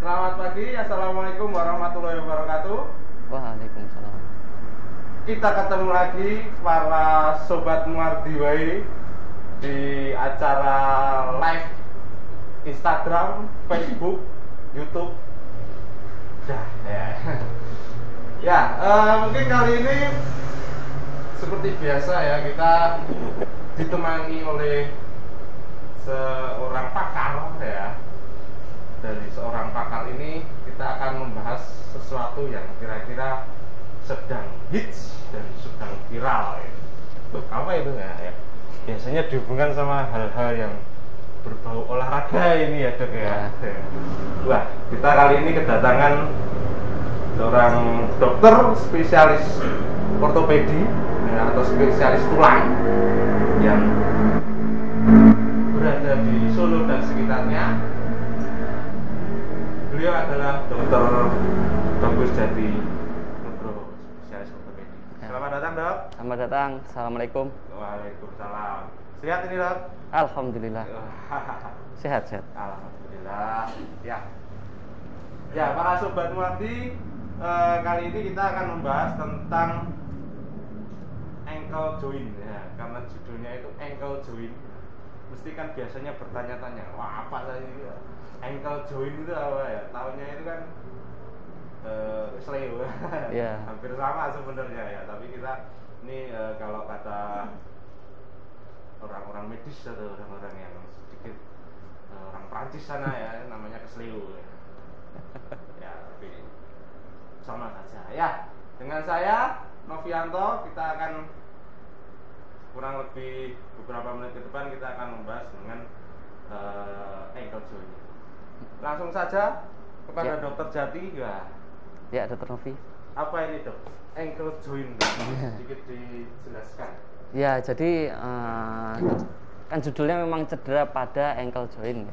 Selamat pagi, Assalamualaikum warahmatullahi wabarakatuh. Waalaikumsalam. Kita ketemu lagi para sobat Muardiwai di acara live Instagram, Facebook, YouTube. Mungkin kali ini seperti biasa ya, kita ditemani oleh seorang pakar ya. Dari seorang pakar ini kita akan membahas sesuatu yang kira-kira sedang hits dan sedang viral ya. Apa itu ya? Biasanya dihubungkan sama hal-hal yang berbau olahraga ini ya dok ya. Wah, kita kali ini kedatangan seorang dokter spesialis ortopedi ya, atau spesialis tulang yang berada di Solo dan sekitarnya. Beliau adalah Dokter Bagus Jati Nugroho, spesialis ortopedi. Selamat datang dok. Selamat datang. Assalamualaikum. Waalaikumsalam. Sehat ini dok? Alhamdulillah. Sehat. Alhamdulillah. Ya, para sobat Muardi, kali ini kita akan membahas tentang ankle joint ya, karena judulnya itu ankle joint. Mesti kan biasanya bertanya-tanya, wah apa tadi ankle joint itu apa ya? Taunya itu kan kesleo. Yeah. Hampir sama sebenarnya ya, tapi kita ini kalau kata orang-orang medis atau orang-orang yang sedikit orang Prancis sana ya, namanya kesleo ya. Ya, tapi sama saja ya. Dengan saya Novianto, kita akan kurang lebih beberapa menit ke depan kita akan membahas dengan ankle joint. Langsung saja kepada Dokter Jati ya. Ya, Dokter Novi. Apa ini dok? Ankle joint, sedikit dijelaskan. Ya, jadi kan judulnya memang cedera pada ankle joint.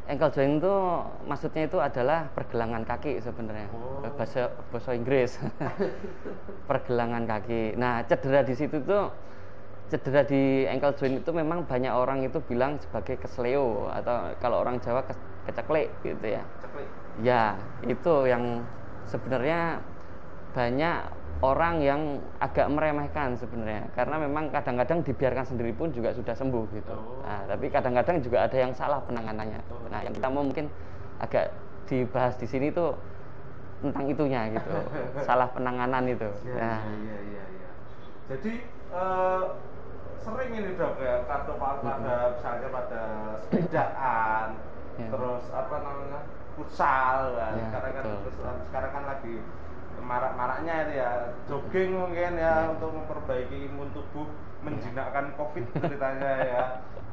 Ankle joint itu maksudnya itu adalah pergelangan kaki sebenarnya. Bahasa Inggris. Pergelangan kaki. Nah, cedera di situ tuh, cedera di ankle joint itu memang banyak orang itu bilang sebagai kesleo atau kalau orang Jawa keceklek gitu ya. Keceklek. Ya, itu yang sebenarnya banyak orang yang agak meremehkan sebenarnya, karena memang kadang-kadang dibiarkan sendiri pun juga sudah sembuh gitu. Nah, tapi kadang-kadang juga ada yang salah penanganannya. Nah, yang kita mau mungkin agak dibahas di sini tuh tentang itunya gitu, salah penanganan itu. Iya. Jadi sering ini dok ya, pada misalnya pada sepedaan, terus apa namanya futsal, sekarang kan lagi marak-maraknya itu ya jogging mungkin ya, untuk memperbaiki imun tubuh, menjinakkan COVID ceritanya ya,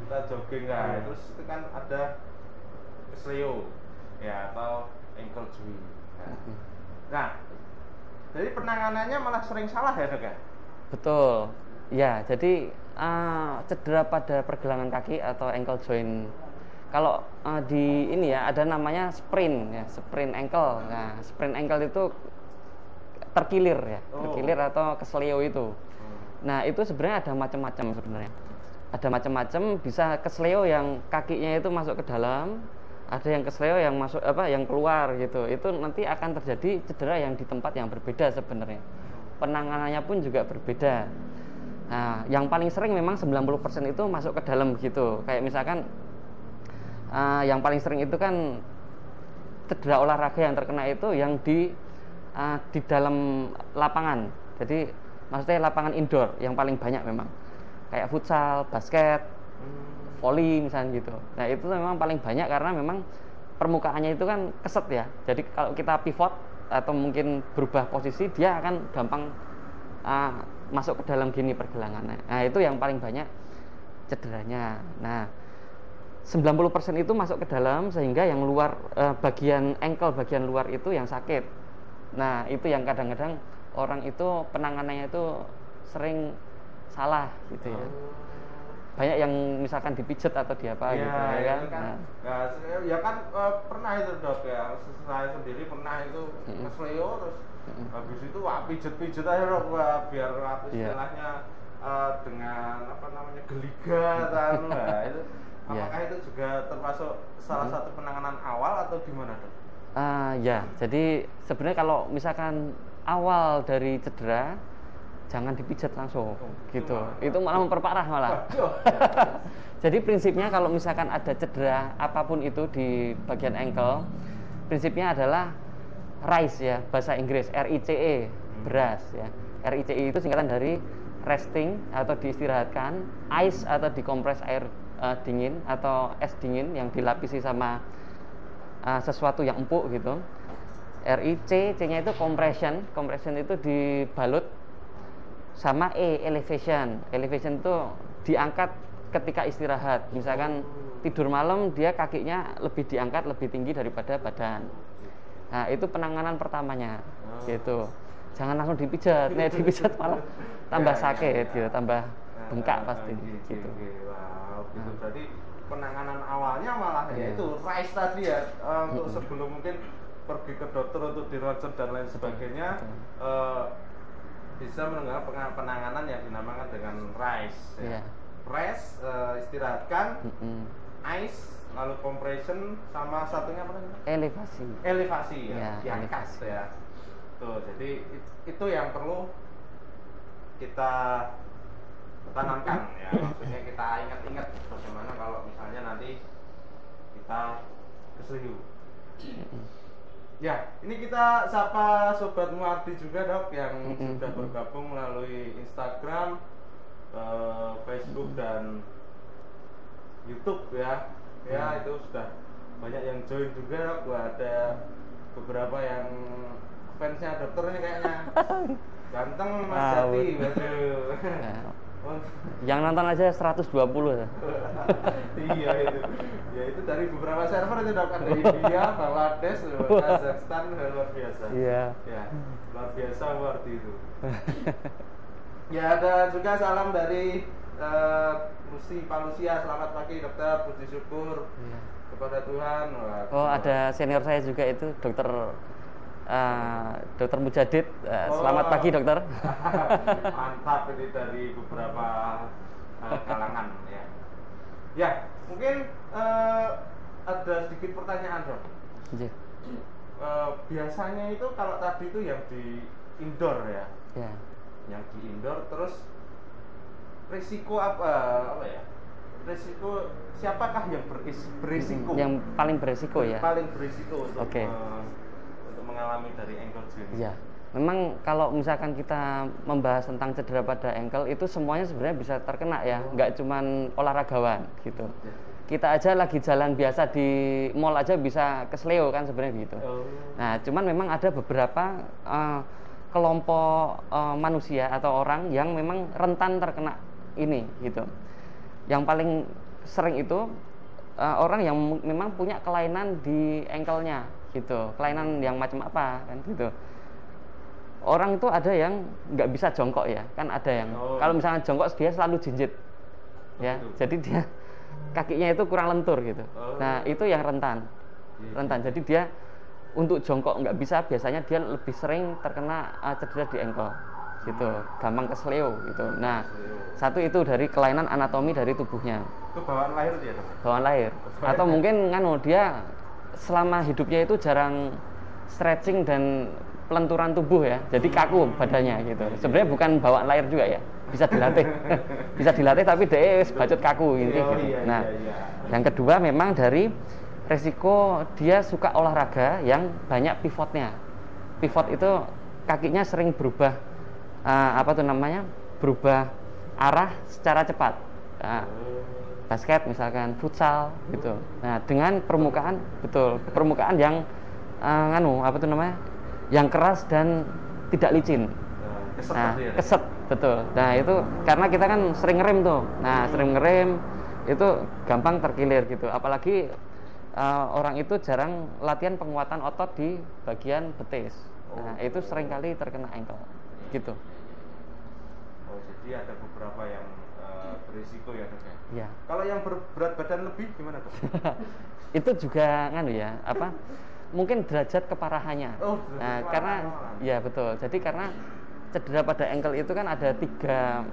kita jogging ya, terus itu kan ada kesleo ya atau ankle joint. Nah, jadi penanganannya malah sering salah ya dok ya? Betul. Ya, jadi cedera pada pergelangan kaki atau ankle joint. Kalau di ini ya ada namanya sprain ya, sprain ankle. Nah, sprain ankle itu terkilir ya, terkilir atau kesleo itu. Nah, itu sebenarnya ada macam-macam sebenarnya. Ada macam-macam, bisa kesleo yang kakinya itu masuk ke dalam, ada yang kesleo yang masuk yang keluar gitu. Itu nanti akan terjadi cedera yang di tempat yang berbeda sebenarnya. Penanganannya pun juga berbeda. Nah, yang paling sering memang 90% itu masuk ke dalam gitu. Kayak misalkan yang paling sering itu kan cedera olahraga yang terkena itu yang di dalam lapangan. Jadi maksudnya lapangan indoor yang paling banyak memang. Kayak futsal, basket, volley misalnya gitu. Nah, itu memang paling banyak karena memang permukaannya itu kan keset ya. Jadi kalau kita pivot atau mungkin berubah posisi, dia akan gampang masuk ke dalam gini pergelangannya. Nah, itu yang paling banyak cederanya. Nah, 90% itu masuk ke dalam, sehingga yang luar bagian ankle bagian luar itu yang sakit. Nah, itu yang kadang-kadang orang itu penanganannya itu sering salah gitu ya. Banyak yang misalkan dipijat atau diapa gitu ya kan. Pernah itu dok ya, saya sendiri pernah itu kesleo terus habis itu pijet-pijet aja dok biar istilahnya dengan apa namanya geliga dan itu apakah itu juga termasuk salah satu penanganan awal atau gimana dok? Ya, jadi sebenarnya kalau misalkan awal dari cedera, jangan dipijat langsung, gitu. Itu malah memperparah malah. Jadi prinsipnya kalau misalkan ada cedera apapun itu di bagian ankle, prinsipnya adalah RICE ya, bahasa Inggris, RICE, beras ya. RICE itu singkatan dari resting atau diistirahatkan, ice atau dikompres air dingin atau es dingin yang dilapisi sama sesuatu yang empuk gitu. RIC, C-nya itu compression itu dibalut sama elevation. Elevation itu diangkat ketika istirahat. Misalkan tidur malam dia kakinya lebih diangkat lebih tinggi daripada badan. Nah, itu penanganan pertamanya gitu. Jangan langsung dipijat. Nih dipijat malah tambah sakit gitu, tambah bengkak pasti gitu. Wow, gitu. Berarti penanganan awalnya malah ya itu RICE tadi ya, untuk sebelum mungkin pergi ke dokter untuk dirocot dan lain sebagainya, bisa mendengar penanganan yang dinamakan dengan RICE ya. Rest, istirahatkan, ice, lalu compression, sama satunya apa namanya? Elevasi ya, diangkat ya. Tuh, jadi itu yang perlu kita tanamkan ya. Maksudnya kita ingat-ingat bagaimana kalau misalnya nanti kita keselio. Ya, ini kita sapa Sobat Muardi juga Dok yang sudah bergabung melalui Instagram, Facebook dan YouTube ya. Ya, itu sudah banyak yang join juga Dok. Ada beberapa yang fansnya dokter ini kayaknya. Ganteng Mas Jati, waduh. Yang nonton aja 120 ya. Iya itu. Ya itu dari beberapa server itu Dok, ada India, Bangladesh, Kazakhstan, luar biasa. Iya. Ya, luar biasa Muardi itu. Ya, ada juga salam dari Lucy Palusia. Selamat pagi dokter, puji syukur kepada Tuhan. Oh, ada senior saya juga itu dokter Dokter Mujadid. Selamat pagi dokter. Mantap, ini dari beberapa kalangan ya. Ya, mungkin ada sedikit pertanyaan Dok. Biasanya itu kalau tadi itu yang di indoor ya. Yang di indoor, terus risiko apa ya? Risiko siapakah yang berisiko? Yang paling berisiko ya. Paling berisiko untuk untuk mengalami dari ankle joint. Iya. Memang kalau misalkan kita membahas tentang cedera pada ankle itu semuanya sebenarnya bisa terkena ya, nggak cuman olahragawan gitu. Kita aja lagi jalan biasa di mall aja bisa kesleo kan sebenarnya gitu. Nah, cuman memang ada beberapa kelompok manusia atau orang yang memang rentan terkena ini gitu. Yang paling sering itu orang yang memang punya kelainan di ankle-nya gitu. Kelainan yang macam apa kan gitu. Orang itu ada yang nggak bisa jongkok ya, kan ada yang kalau misalnya jongkok dia selalu jinjit ya, jadi dia kakinya itu kurang lentur gitu. Nah itu yang rentan. Jadi dia untuk jongkok nggak bisa, biasanya dia lebih sering terkena cedera di ankle gitu, gampang kesleo gitu. Nah satu itu dari kelainan anatomi dari tubuhnya. Itu bawaan lahir dia Dok? Bawaan lahir. Atau mungkin dia selama hidupnya itu jarang stretching dan pelenturan tubuh ya, jadi kaku badannya gitu. Sebenarnya bukan bawaan lahir juga ya, bisa dilatih. Bisa dilatih tapi dia bacot kaku gitu. Nah, yang kedua memang dari resiko dia suka olahraga yang banyak pivotnya. Pivot itu kakinya sering berubah berubah arah secara cepat. Nah, basket misalkan, futsal gitu. Nah, dengan permukaan yang yang keras dan tidak licin. Keset, betul. Nah, itu karena kita kan sering ngerem tuh. Nah, sering ngerem itu gampang terkilir gitu. Apalagi orang itu jarang latihan penguatan otot di bagian betis. Nah, itu sering kali terkena ankle gitu. Oh, jadi ada beberapa yang berisiko ya Dok ya? Iya. Kalau yang berat badan lebih gimana Dok? Itu juga mungkin derajat keparahannya. Nah, karena ya betul. Jadi karena cedera pada ankle itu kan ada tiga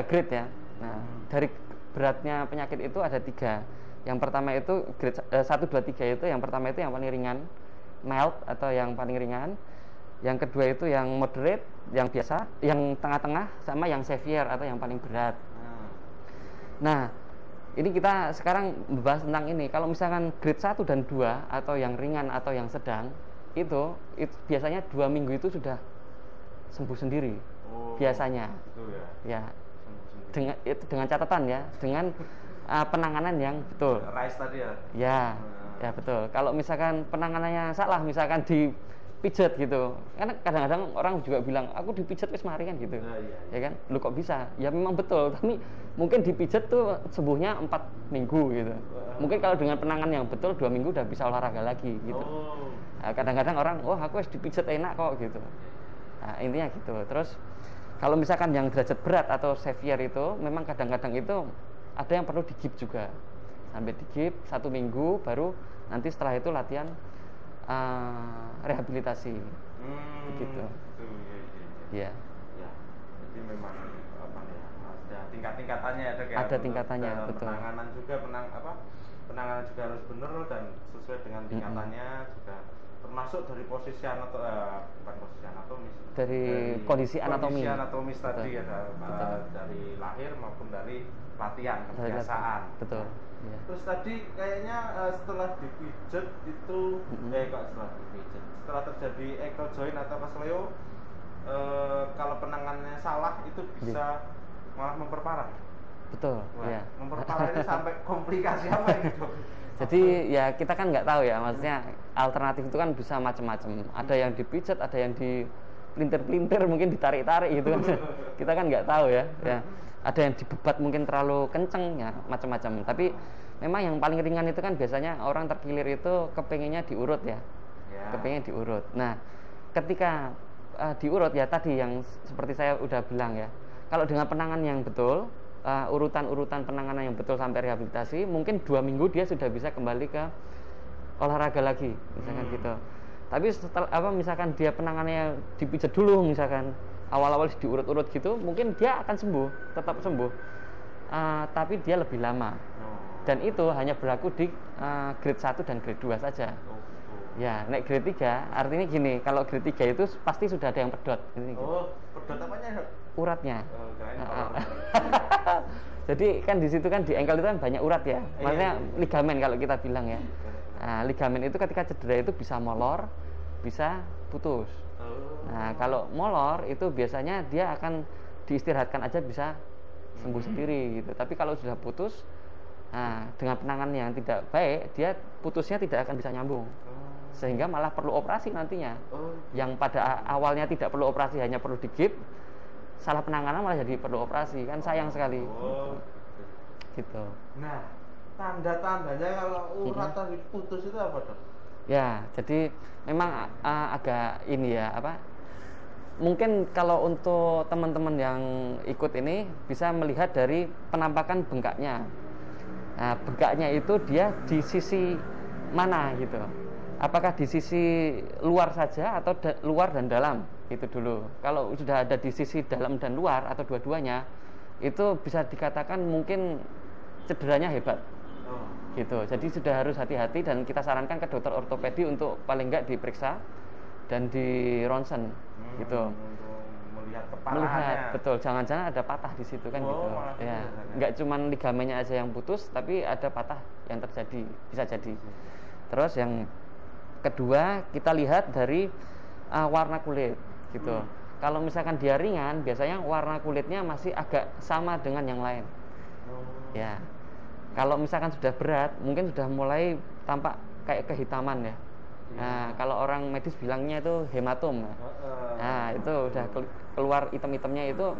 grade ya. Nah, dari beratnya penyakit itu ada tiga. Yang pertama itu grade 1, 2, 3 itu yang pertama itu yang paling ringan, mild atau yang paling ringan. Yang kedua itu yang moderate, yang biasa, yang tengah-tengah, sama yang severe atau yang paling berat. Nah, ini kita sekarang membahas tentang ini. Kalau misalkan grade 1 dan 2 atau yang ringan atau yang sedang, itu biasanya 2 minggu itu sudah sembuh sendiri. Biasanya. Itu ya. Ya. Dengan catatan ya, dengan penanganan yang betul. Rice tadi ya. Ya, ya betul. Kalau misalkan penanganannya salah, misalkan dipijat gitu, karena kadang-kadang orang juga bilang aku dipijat wis mari kan gitu, ya kan? Lu kok bisa? Ya memang betul, tapi mungkin dipijat tuh sembuhnya 4 minggu gitu. Mungkin kalau dengan penanganan yang betul 2 minggu udah bisa olahraga lagi gitu. Nah, kadang-kadang orang, wah aku wis dipijat enak kok gitu. Nah, intinya gitu. Terus kalau misalkan yang derajat berat atau severe itu, memang kadang-kadang itu ada yang perlu digip juga, sampai digip 1 minggu, baru nanti setelah itu latihan rehabilitasi. Begitu. Iya. Ya. Jadi memang ada tingkat-tingkatannya ya, Dok, ya. Ada tingkatannya, betul. Penanganan juga penanganan juga harus benar dan sesuai dengan tingkatannya juga. Termasuk dari posisi bukan posisi anatomis, dari kondisi anatomis tadi ya, dari lahir maupun dari latihan kebiasaan. Betul. Ya. Terus tadi kayaknya setelah dipijat itu setelah terjadi ankle joint atau kesleo, kalau penanganannya salah itu bisa malah memperparah. Betul. Ya. Memperparah itu sampai komplikasi apa itu? Jadi ya kita kan nggak tahu ya, maksudnya alternatif itu kan bisa macam-macam. Ada yang dipijat, ada yang dipelintir-pelintir, mungkin ditarik-tarik gitu kan. Kita kan nggak tahu ya. Ya. Ada yang dibebat mungkin terlalu kenceng ya, macam-macam. Tapi memang yang paling ringan itu kan biasanya orang terkilir itu kepengennya diurut ya. Kepengen diurut. Nah, ketika diurut ya tadi yang seperti saya udah bilang ya. Kalau dengan penanganan yang betul, urutan-urutan penanganan yang betul sampai rehabilitasi, mungkin 2 minggu dia sudah bisa kembali ke olahraga lagi, misalkan gitu. Tapi setelah misalkan dia penanganannya dipijat dulu, misalkan awal-awal diurut-urut gitu, mungkin dia akan sembuh, tetap sembuh, tapi dia lebih lama. Dan itu hanya berlaku di grade 1 dan grade 2 saja. Ya, naik grade 3 artinya gini, kalau grade 3 itu pasti sudah ada yang pedot. Pedot apanya? Uratnya. Jadi kan di situ kan di ankle itu kan banyak urat ya. Maksudnya ligamen kalau kita bilang ya. Nah, ligamen itu ketika cedera itu bisa molor, bisa putus. Nah, kalau molor itu biasanya dia akan diistirahatkan aja bisa sembuh sendiri gitu. Tapi kalau sudah putus, nah dengan penanganan yang tidak baik, dia putusnya tidak akan bisa nyambung. Sehingga malah perlu operasi nantinya. Yang pada awalnya tidak perlu operasi, hanya perlu digip, salah penanganan malah jadi perlu operasi, kan sayang sekali. Gitu. Nah, tanda-tandanya kalau urat tadi putus itu apa, Dok? Ya, jadi memang agak ini ya, mungkin kalau untuk teman-teman yang ikut ini bisa melihat dari penampakan bengkaknya. Nah, bengkaknya itu dia di sisi mana gitu. Apakah di sisi luar saja atau luar dan dalam? Itu dulu. Kalau sudah ada di sisi dalam dan luar atau dua-duanya, itu bisa dikatakan mungkin cederanya hebat. Gitu. Jadi sudah harus hati-hati dan kita sarankan ke dokter ortopedi untuk paling enggak diperiksa dan di ronsen gitu. Melihat kepalanya. Betul, jangan-jangan ada patah di situ kan gitu. Ya, enggak cuman ligamennya aja yang putus, tapi ada patah yang terjadi, bisa jadi. Terus yang kedua, kita lihat dari warna kulit gitu. Kalau misalkan dia ringan, biasanya warna kulitnya masih agak sama dengan yang lain. Ya. Kalau misalkan sudah berat, mungkin sudah mulai tampak kayak kehitaman ya. Nah, kalau orang medis bilangnya itu hematom. Nah, itu udah keluar hitam-hitamnya itu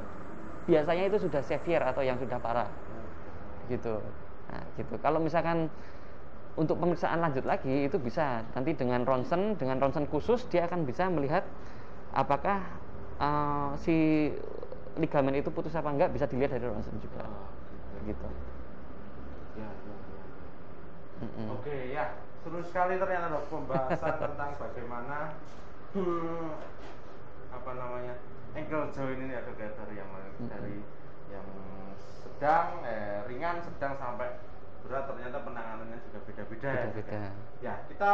biasanya itu sudah severe atau yang sudah parah. Gitu. Nah, gitu. Kalau misalkan untuk pemeriksaan lanjut lagi itu bisa nanti dengan ronsen khusus dia akan bisa melihat apakah si ligamen itu putus apa enggak, bisa dilihat dari ronsen juga. Gitu. Oke ya, seru sekali ternyata, Dok, pembahasan tentang bagaimana ankle joint ini ya, Dok, dari yang sedang, ringan, sedang sampai berat ternyata penanganannya juga beda-beda. Beda-beda. Ya, kita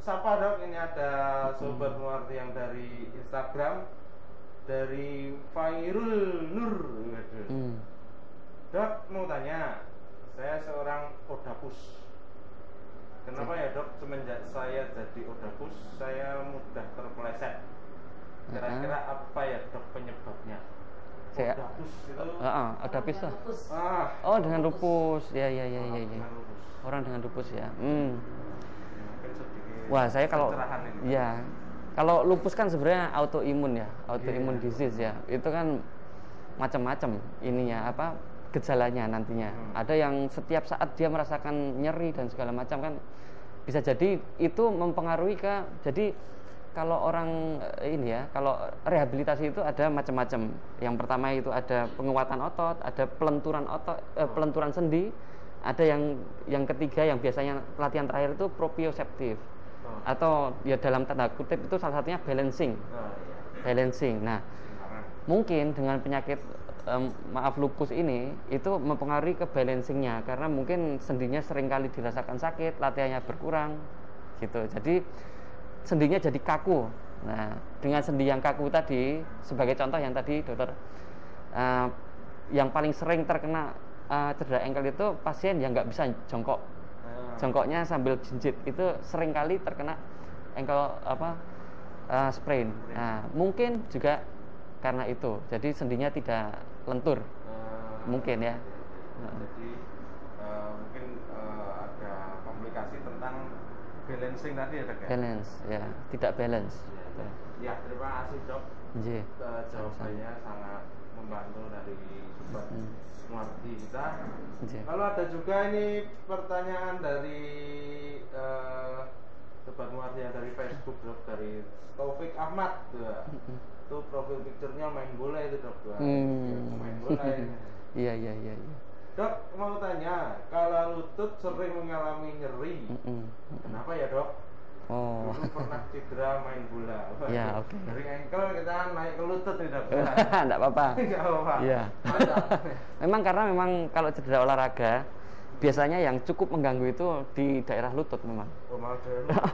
sapa Dok, ini ada Sobat Muarti yang dari Instagram, dari Fairul Nur. Dok, mau tanya, saya seorang odapus. Kenapa ya Dok, semenjak saya jadi odapus, saya mudah terpeleset? Kira-kira apa ya Dok penyebabnya? Odapus itu? Odapus tuh. Ah. Oh, dengan lupus. Ya. Dengan lupus. Orang dengan lupus ya. Mungkin sedikit Wah, saya kalau ini. ya, kalau lupus kan sebenarnya autoimun ya, autoimun disease ya. Itu kan macam-macam ininya apa gejalanya nantinya. Ada yang setiap saat dia merasakan nyeri dan segala macam kan, bisa jadi itu mempengaruhi jadi kalau orang ini ya, kalau rehabilitasi itu ada macam-macam. Yang pertama itu ada penguatan otot, ada pelenturan otot, pelenturan sendi. Ada yang ketiga yang biasanya latihan terakhir itu proprioseptif. Atau ya dalam tanda kutip itu salah satunya balancing. Balancing. Nah, mungkin dengan penyakit lupus ini itu mempengaruhi ke balancingnya karena mungkin sendinya seringkali dirasakan sakit, latihannya berkurang gitu. Jadi sendinya jadi kaku. Nah, dengan sendi yang kaku tadi, sebagai contoh yang tadi dokter, yang paling sering terkena cedera ankle itu pasien yang nggak bisa jongkok, jongkoknya sambil jinjit, itu seringkali terkena ankle sprain. Nah, mungkin juga karena itu, jadi sendinya tidak lentur, mungkin ya. Jadi mungkin ada komplikasi tentang balancing tadi ya Dok ya? Balance, ya, tidak balance. Ya, terima kasih Dok. Jawabannya sangat membantu dari Sobat Muarti kita. Lalu ada juga ini pertanyaan dari Sobat Muarti yang dari Facebook Dok, dari Taufik Ahmad tuh. Itu profil picture-nya main bola itu Dok. Main bola ini. Iya. Dok, mau tanya, kalau lutut sering mengalami nyeri, kenapa ya Dok? Oh. Dulu pernah cedera main bola. Ya, oke. Dari ankle kita naik ke lutut nih Dok. Enggak apa-apa. Enggak apa-apa. Iya. Memang karena kalau cedera olahraga biasanya yang cukup mengganggu itu di daerah lutut memang.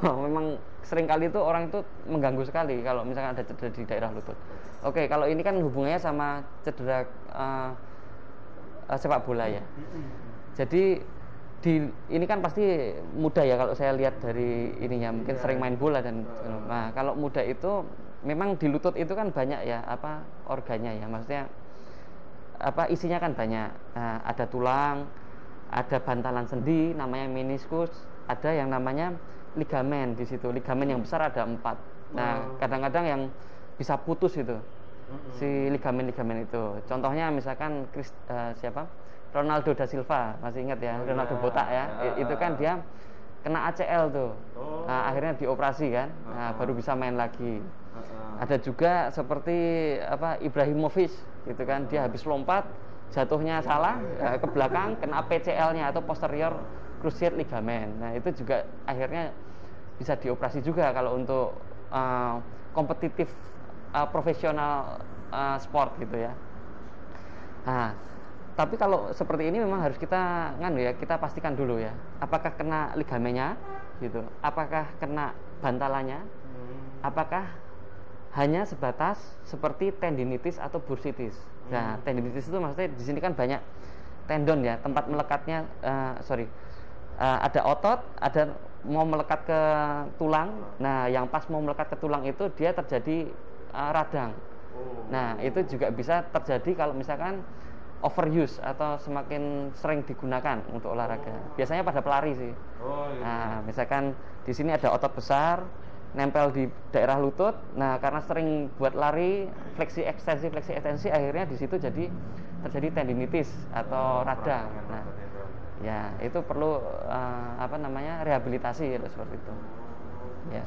Memang sering kali itu orang itu mengganggu sekali kalau misalkan ada cedera di daerah lutut. Oke, kalau ini kan hubungannya sama cedera sepak bola ya. Jadi ini kan pasti muda ya kalau saya lihat dari ininya, mungkin sering main bola dan nah, kalau muda itu memang di lutut itu kan banyak ya organnya ya, maksudnya isinya kan banyak. Nah, ada tulang, ada bantalan sendi namanya meniskus, ada yang namanya ligamen di situ. Ligamen yang besar ada 4. Nah, kadang-kadang yang bisa putus itu si ligamen-ligamen itu. Contohnya misalkan Ronaldo da Silva, masih ingat ya? Ronaldo botak ya. Itu kan dia kena ACL tuh. Nah, akhirnya dioperasi kan. Nah, baru bisa main lagi. Ada juga seperti Ibrahimovic gitu kan, dia habis lompat jatuhnya salah ke belakang, kena PCL-nya atau posterior cruciate ligament. Nah, itu juga akhirnya bisa dioperasi juga kalau untuk kompetitif profesional sport gitu ya. Nah, tapi kalau seperti ini memang harus kita kita pastikan dulu ya, apakah kena ligamennya gitu, apakah kena bantalannya, apakah hanya sebatas seperti tendinitis atau bursitis. Nah, tendinitis itu maksudnya di sini kan banyak tendon ya, tempat melekatnya ada otot, ada mau melekat ke tulang. Nah, yang pas mau melekat ke tulang itu dia terjadi radang. Nah, itu juga bisa terjadi kalau misalkan overuse atau semakin sering digunakan untuk olahraga. Biasanya pada pelari sih. Nah, misalkan di sini ada otot besar nempel di daerah lutut. Nah, karena sering buat lari, fleksi ekstensi, akhirnya di situ terjadi tendinitis atau radang. Nah, ya itu perlu rehabilitasi seperti itu. Ya.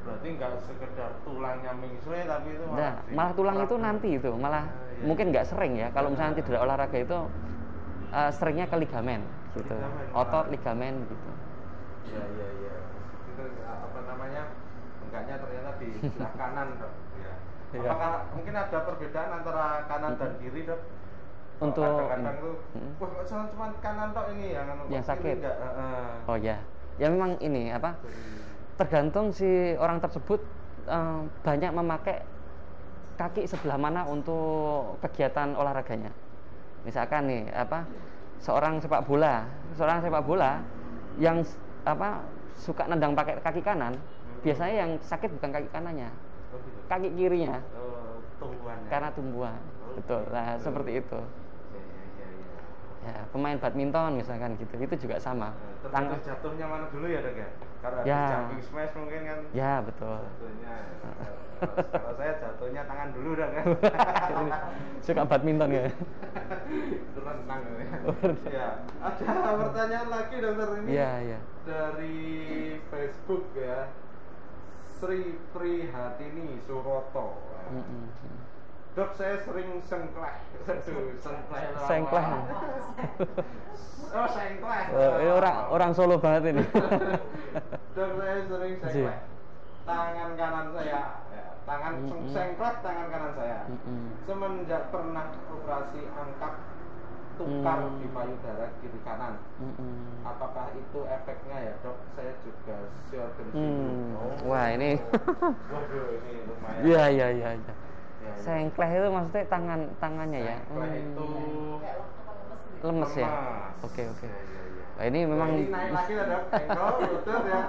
Berarti nggak sekedar tulangnya mengsue, tapi itu malah tulang itu nanti itu mungkin nggak sering ya. Kalau misalnya cedera olahraga itu seringnya ke ligamen gitu, otot ligamen gitu. Iya. Itu enggaknya ternyata di sebelah kanan Dok. Ya. Apakah mungkin ada perbedaan antara kanan dan kiri Dok? untuk kadang-kadang tuh, wah kok cuma kanan tok ini yang kok kiri sakit. enggak? Oh ya, ya memang ini apa? Tergantung si orang tersebut banyak memakai kaki sebelah mana untuk kegiatan olahraganya. Misalkan nih apa? Seorang sepak bola yang apa suka nendang pakai kaki kanan, biasanya yang sakit bukan kaki kanannya, Oh, gitu. kaki kirinya, Oh, tumbuhannya. karena tumbuhan. Betul. Nah, seperti itu. Iya. Ya, pemain badminton misalkan gitu, itu juga sama. Tergantung jatuhnya mana dulu ya dok ya? Karena Ya. jumping smash mungkin kan Ya betul. jatuhnya. Kalau saya jatuhnya tangan dulu dong kan. Suka badminton ya. Itu renang ya. Ada pertanyaan lagi dokter ini Iya iya. dari Facebook ya. Sri Prihatini Suroto. Dok, saya sering sengkleh. Aduh, sengkleh. Sengkleh. Oh, sengkleh. Ini orang Solo banget ini. Dok, saya sering sengkleh. Tangan kanan saya, ya, sengkleh tangan kanan saya. Semenjak pernah operasi angkat tukar di payudara kiri kanan. Apakah itu efeknya ya dok? Saya juga Sjögren syndrome. Wah ini. Waduh, ini lumayan. Iya. Ya. Sengkleh itu maksudnya tangannya ya. Sengkleh itu lemes ya. Oke. Iya. Wah, ini memang. Ini naik lagi lah dok. Engkol, lutut ya.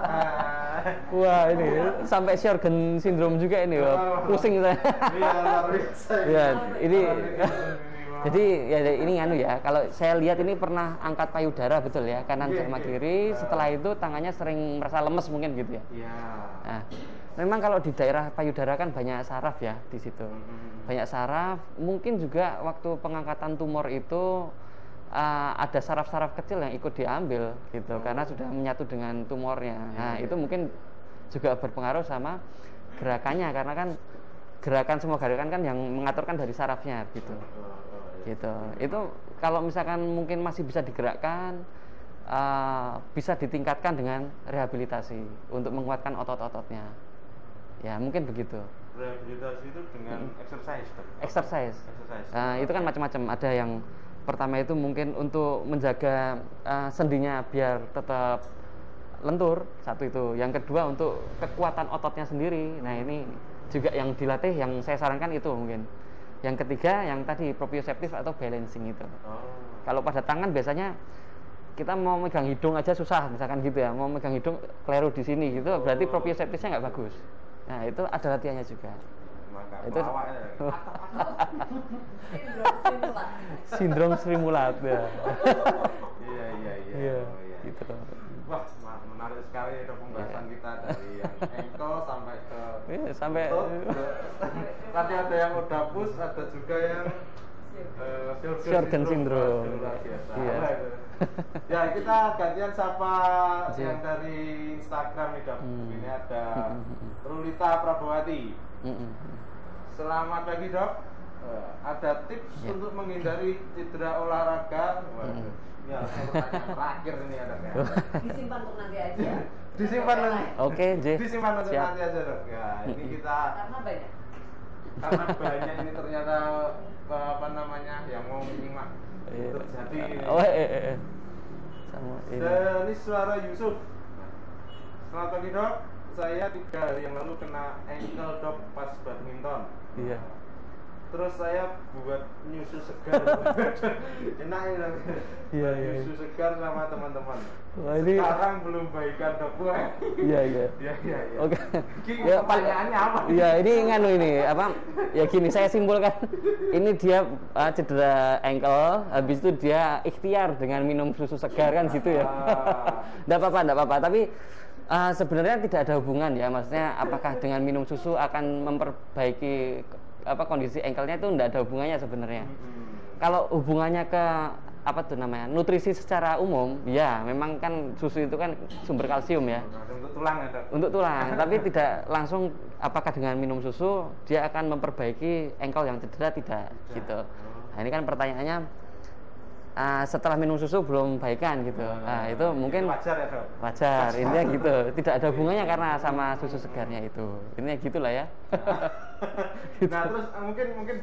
Wah ini sampai Sjögren syndrome juga ini. Pusing saya. Iya luar biasa. Iya ini. Jadi ya ini nganu ya. Kalau saya lihat ini pernah angkat payudara betul ya, kanan sama kiri. Setelah itu tangannya sering merasa lemes mungkin gitu ya. Iya. Nah, memang kalau di daerah payudara kan banyak saraf ya di situ. Banyak saraf. Mungkin juga waktu pengangkatan tumor itu ada saraf-saraf kecil yang ikut diambil gitu, karena sudah menyatu dengan tumornya. Nah, itu mungkin juga berpengaruh sama gerakannya, karena kan gerakan semua gerakan kan yang mengaturkan dari sarafnya gitu. Gitu. Itu kalau misalkan mungkin masih bisa digerakkan, bisa ditingkatkan dengan rehabilitasi untuk menguatkan otot-ototnya. Ya mungkin begitu. Rehabilitasi itu dengan Exercise. Itu kan macam-macam. Ada yang pertama itu mungkin untuk menjaga sendinya biar tetap lentur, satu itu. Yang kedua untuk kekuatan ototnya sendiri. Nah ini juga yang dilatih, yang saya sarankan itu mungkin. Yang ketiga yang tadi proprioceptif atau balancing itu. Kalau pada tangan biasanya kita mau megang hidung aja susah misalkan gitu ya, mau megang hidung keliru di sini gitu, berarti proprioceptifnya nggak bagus. Nah itu ada latihannya juga. Itu sindrom Sri Mulat ya. Iya. Gitu. Wah, menarik sekali ya pembahasan kita dari yang ankle sampai ke sampai tadi ada yang udah push, ada juga yang Sjögren syndrome. Luar biasa. Iya. Ya, kita gantian sapa yang dari Instagram nih dok. Ini ada Rulita Prabowati. Selamat pagi dok. Ada tips untuk menghindari cedera olahraga? Ya, pertanyaan terakhir ini ada kan. Disimpan untuk nanti aja. Disimpan nanti. Oke, J. Disimpan untuk Siap. nanti aja dok. Ya, ini kita Karena banyak ini ternyata apa namanya yang mau menyimak terjadi. Sama ini. Ini suara Yusuf. Selamat pagi dok. Saya 3 hari yang lalu kena ankle dok pas badminton. Iya. Terus saya buat nyusu segar. Enak ya dok. Iya. Nyusu segar sama teman-teman. Wah, ini Sekarang belum baikan dok. Iya. Iya. Oke. Ya, pertanyaannya apa? Iya, ini nganu ini apa? Ya gini, saya simpulkan. Ini dia cedera ankle, habis itu dia ikhtiar dengan minum susu segar kan gitu ya. Enggak apa-apa. Tapi sebenarnya tidak ada hubungan ya, maksudnya apakah dengan minum susu akan memperbaiki kondisi ankle-nya, itu enggak ada hubungannya sebenarnya. Kalau hubungannya ke apa tuh namanya, nutrisi secara umum, ya memang kan susu itu kan sumber kalsium ya. Untuk tulang ya dok? Untuk tulang, tapi tidak langsung apakah dengan minum susu dia akan memperbaiki ankle yang cedera, tidak gitu. Nah ini kan pertanyaannya, setelah minum susu belum baikan gitu. Nah itu mungkin wajar ya dok? Wajar, intinya gitu. Tidak ada hubungannya karena sama susu segarnya itu. Intinya gitulah ya. Nah terus mungkin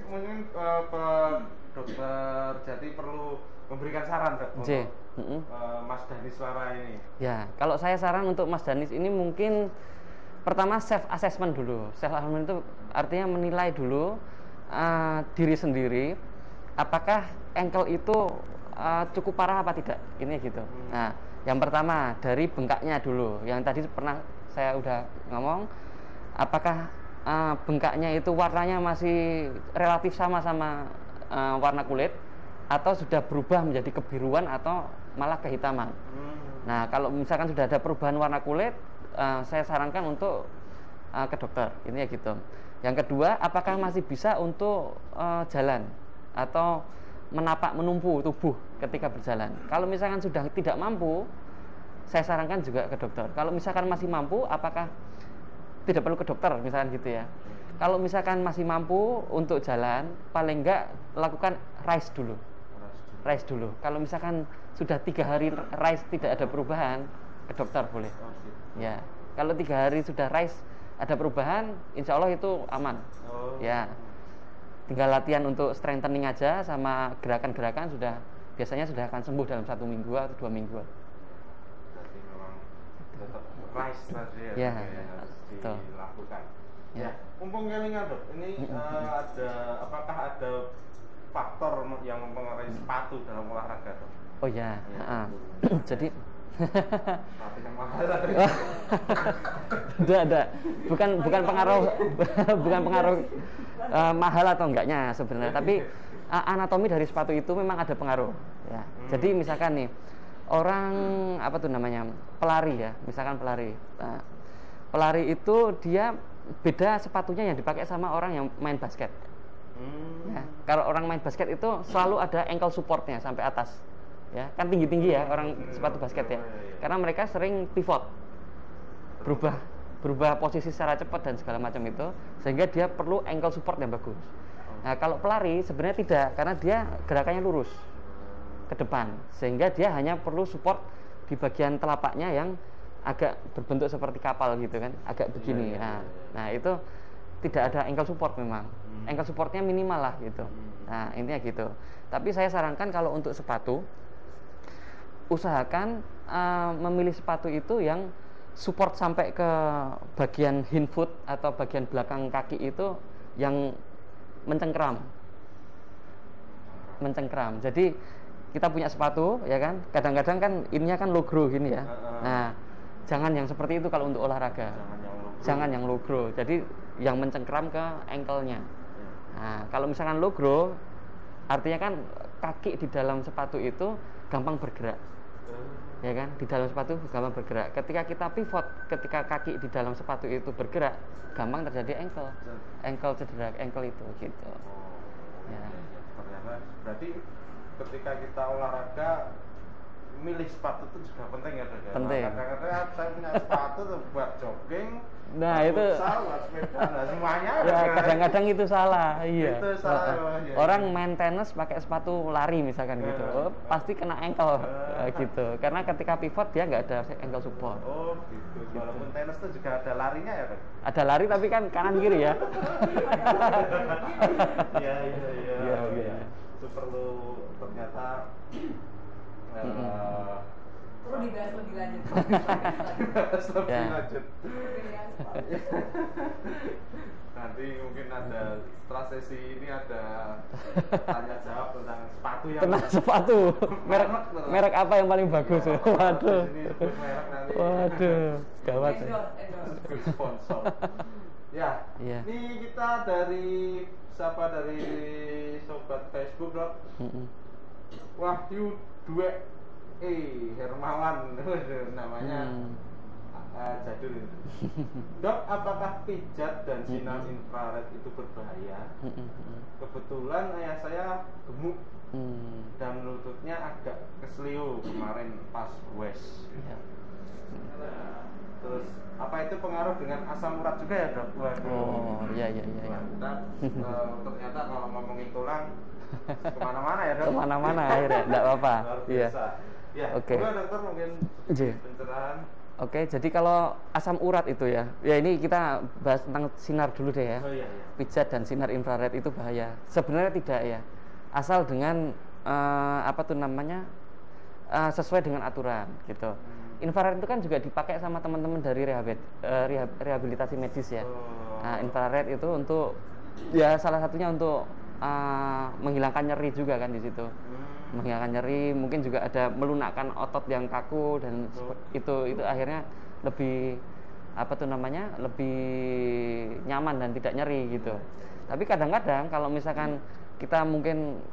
Dokter Jati perlu memberikan saran Dok J. untuk Mas Danis Wara ini. Ya, kalau saya saran untuk Mas Danis ini mungkin pertama self assessment dulu. Self assessment itu artinya menilai dulu diri sendiri, apakah ankle itu cukup parah apa tidak. Ini gitu. Nah, yang pertama dari bengkaknya dulu. Yang tadi pernah saya udah ngomong, apakah bengkaknya itu warnanya masih relatif sama warna kulit, atau sudah berubah menjadi kebiruan atau malah kehitaman. Nah, kalau misalkan sudah ada perubahan warna kulit, saya sarankan untuk ke dokter. Ini ya gitu. Yang kedua, apakah masih bisa untuk jalan atau menapak menumpu tubuh ketika berjalan. Kalau misalkan sudah tidak mampu, saya sarankan juga ke dokter. Kalau misalkan masih mampu, apakah tidak perlu ke dokter misalkan gitu ya. Kalau misalkan masih mampu untuk jalan, paling enggak lakukan rise dulu. Kalau misalkan sudah 3 hari rise tidak ada perubahan, ke dokter boleh. Ya, kalau 3 hari sudah rise ada perubahan, insya Allah itu aman. Ya, tinggal latihan untuk strengthening aja sama gerakan-gerakan biasanya sudah akan sembuh dalam 1 minggu atau 2 minggu. Berarti memang tetap rise tadi Ya, yang harus betul. dilakukan. Ya. Mumpung kelingan Dok, ini apakah ada faktor yang mempengaruhi sepatu dalam olahraga Dok? Oh ya, jadi Sepatu yang mahal ada. Bukan pengaruh mahal atau enggaknya sebenarnya, tapi anatomi dari sepatu itu memang ada pengaruh ya. Jadi misalkan nih orang pelari ya, misalkan pelari. Nah, pelari itu dia beda sepatunya yang dipakai sama orang yang main basket. Ya, kalau orang main basket itu selalu ada ankle supportnya sampai atas. Ya, kan tinggi-tinggi ya orang sepatu basket ya. Karena mereka sering pivot. Berubah posisi secara cepat dan segala macam itu, sehingga dia perlu ankle support yang bagus. Nah, kalau pelari sebenarnya tidak, karena dia gerakannya lurus ke depan, sehingga dia hanya perlu support di bagian telapaknya yang agak berbentuk seperti kapal gitu kan, agak begini. Nah, itu tidak ada ankle support memang. Ankle supportnya minimal lah gitu. Nah, intinya gitu. Tapi saya sarankan kalau untuk sepatu, usahakan memilih sepatu itu yang support sampai ke bagian hindfoot atau bagian belakang kaki itu yang mencengkram. Jadi kita punya sepatu ya kan, kadang-kadang kan ininya kan low grow gini ya. Nah, jangan yang seperti itu kalau untuk olahraga. Jangan yang low grow. Jadi yang mencengkram ke ankle-nya. Nah, kalau misalkan low grow, artinya kan kaki di dalam sepatu itu gampang bergerak. Ya kan, di dalam sepatu gampang bergerak. Ketika kita pivot, ketika kaki di dalam sepatu itu bergerak, gampang terjadi ankle cedera ankle itu gitu. Ya. Ternyata berarti ketika kita olahraga, milih sepatu itu juga penting ya Dok. Penting. Kadang-kadang saya punya sepatu tuh buat jogging, Nah, buat itu futsal, buat sepeda, semuanya. Ya, kadang-kadang itu salah. Iya. Itu salah. Orang main tenis pakai sepatu lari misalkan gitu, pasti kena ankle gitu. Karena ketika pivot dia nggak ada ankle support. Oh gitu. Walaupun tenis tuh juga ada larinya ya Dok. Ada lari tapi kan kanan kiri ya. Iya. Itu perlu ternyata perlu dibahas lebih lanjut. lanjut. Nanti mungkin ada setelah sesi ini ada tanya jawab tentang sepatu yang Tentang sepatu. Merek apa yang paling bagus? Waduh. Di sini sebut merek nanti. Waduh, gawat. Endorse. Sponsor. Ya. Iya. Ini kita dari sobat Facebook Dok. Wahyu 2E Hermawan namanya. Jadul itu. Dok, apakah pijat dan sinar infrared itu berbahaya? Kebetulan ayah saya gemuk dan lututnya agak kesleo kemarin pas wes. Terus apa itu pengaruh dengan asam urat juga ya Dok? Oh, iya. Kita ternyata kalau ngomongin tulang kemana-mana ya Dok? Kemana-mana akhirnya, enggak apa-apa. Iya. Ya, Oke. Dokter mungkin pencerahan. Oke, jadi kalau asam urat itu ya ini kita bahas tentang sinar dulu deh ya. Oh iya. Pijat dan sinar infrared itu bahaya. Sebenarnya tidak ya. asal dengan apa tuh namanya sesuai dengan aturan gitu. Infrared itu kan juga dipakai sama teman-teman dari rehabilitasi medis ya. Nah, infrared itu untuk ya salah satunya untuk menghilangkan nyeri juga kan di situ. Menghilangkan nyeri, mungkin juga ada melunakkan otot yang kaku dan itu akhirnya lebih apa tuh namanya lebih nyaman dan tidak nyeri gitu. Tapi kadang-kadang kalau misalkan kita mungkin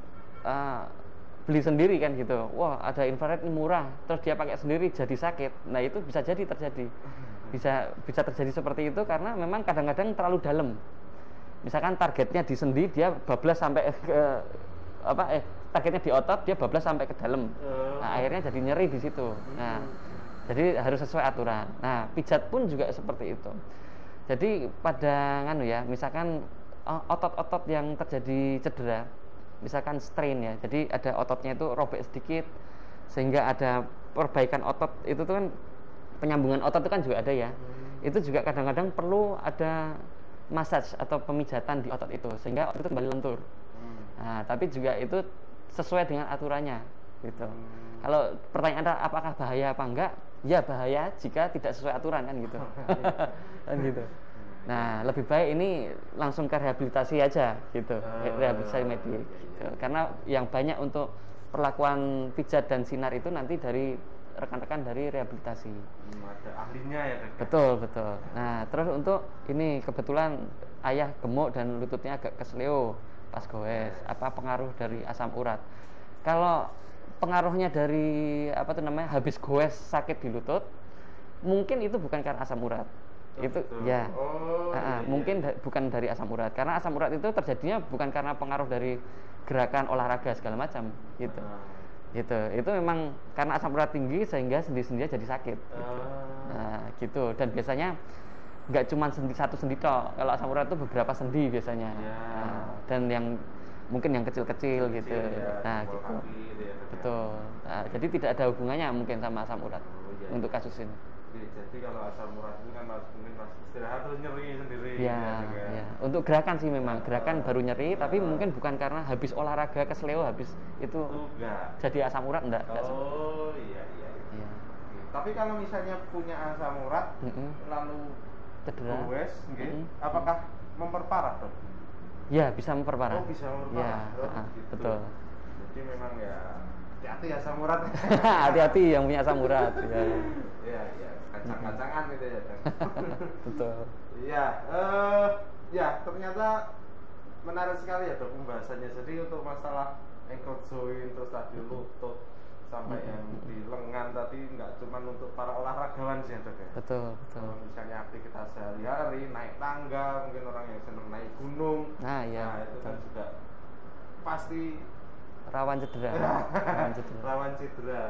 beli sendiri kan gitu, wah ada infrared ini murah, terus dia pakai sendiri jadi sakit. Nah itu bisa jadi terjadi, bisa terjadi seperti itu karena memang kadang-kadang terlalu dalam. Misalkan targetnya di sendi, dia bablas sampai ke targetnya di otot, dia bablas sampai ke dalam. Nah akhirnya jadi nyeri di situ. Nah jadi harus sesuai aturan. Nah pijat pun juga seperti itu. Jadi pada misalkan otot-otot yang terjadi cedera, misalkan strain ya, jadi ada ototnya itu robek sedikit sehingga ada perbaikan otot itu tuh kan, penyambungan otot itu kan juga ada ya. Itu juga kadang-kadang perlu ada massage atau pemijatan di otot itu sehingga otot itu kembali lentur. Nah, tapi juga itu sesuai dengan aturannya gitu. Kalau pertanyaan adalah apakah bahaya apa enggak? Ya bahaya jika tidak sesuai aturan kan gitu. Kan gitu. Nah, lebih baik ini langsung ke rehabilitasi aja gitu, rehabilitasi medis. Gitu. Karena yang banyak untuk perlakuan pijat dan sinar itu nanti dari rekan-rekan dari rehabilitasi. Ada ahlinya ya kan? Betul. Nah, terus untuk ini kebetulan ayah gemuk dan lututnya agak kesleo pas goes. Apa pengaruh dari asam urat? Kalau pengaruhnya dari habis goes sakit di lutut, mungkin itu bukan karena asam urat. Itu ya mungkin bukan dari asam urat, karena asam urat itu terjadinya bukan karena pengaruh dari gerakan olahraga segala macam gitu. Itu memang karena asam urat tinggi sehingga sendi-sendinya jadi sakit gitu. Nah gitu, dan biasanya nggak cuma satu sendi tok, kalau asam urat itu beberapa sendi biasanya. Dan yang mungkin yang kecil-kecil gitu ya. Nah gitu betul. Nah, jadi tidak ada hubungannya mungkin sama asam urat untuk kasus ini. Jadi kalau asam urat itu kan mungkin pas istirahat terus nyeri sendiri. Ya. Untuk gerakan sih memang gerakan baru nyeri, tapi mungkin bukan karena habis olahraga kesleo habis itu jadi asam urat enggak. Iya. Tapi kalau misalnya punya asam urat lalu cedera, apakah memperparah dok? Ya bisa memperparah. Bisa memperparah. Gitu. Betul. Jadi memang ya hati-hati asam urat. Hati-hati yang punya asam urat. Iya. Kacang-kacangan gitu ya. Betul. Iya, ya ternyata menarik sekali ya dok pembahasannya. Jadi untuk masalah ankle joint terus tadi lutut sampai yang di lengan tadi nggak cuma untuk para olahragawan sih ya dok ya. Betul. Misalnya aktivitas sehari-hari, naik tangga, mungkin orang yang senang naik gunung. Nah itu kan juga pasti rawan cedera. Rawan cedera.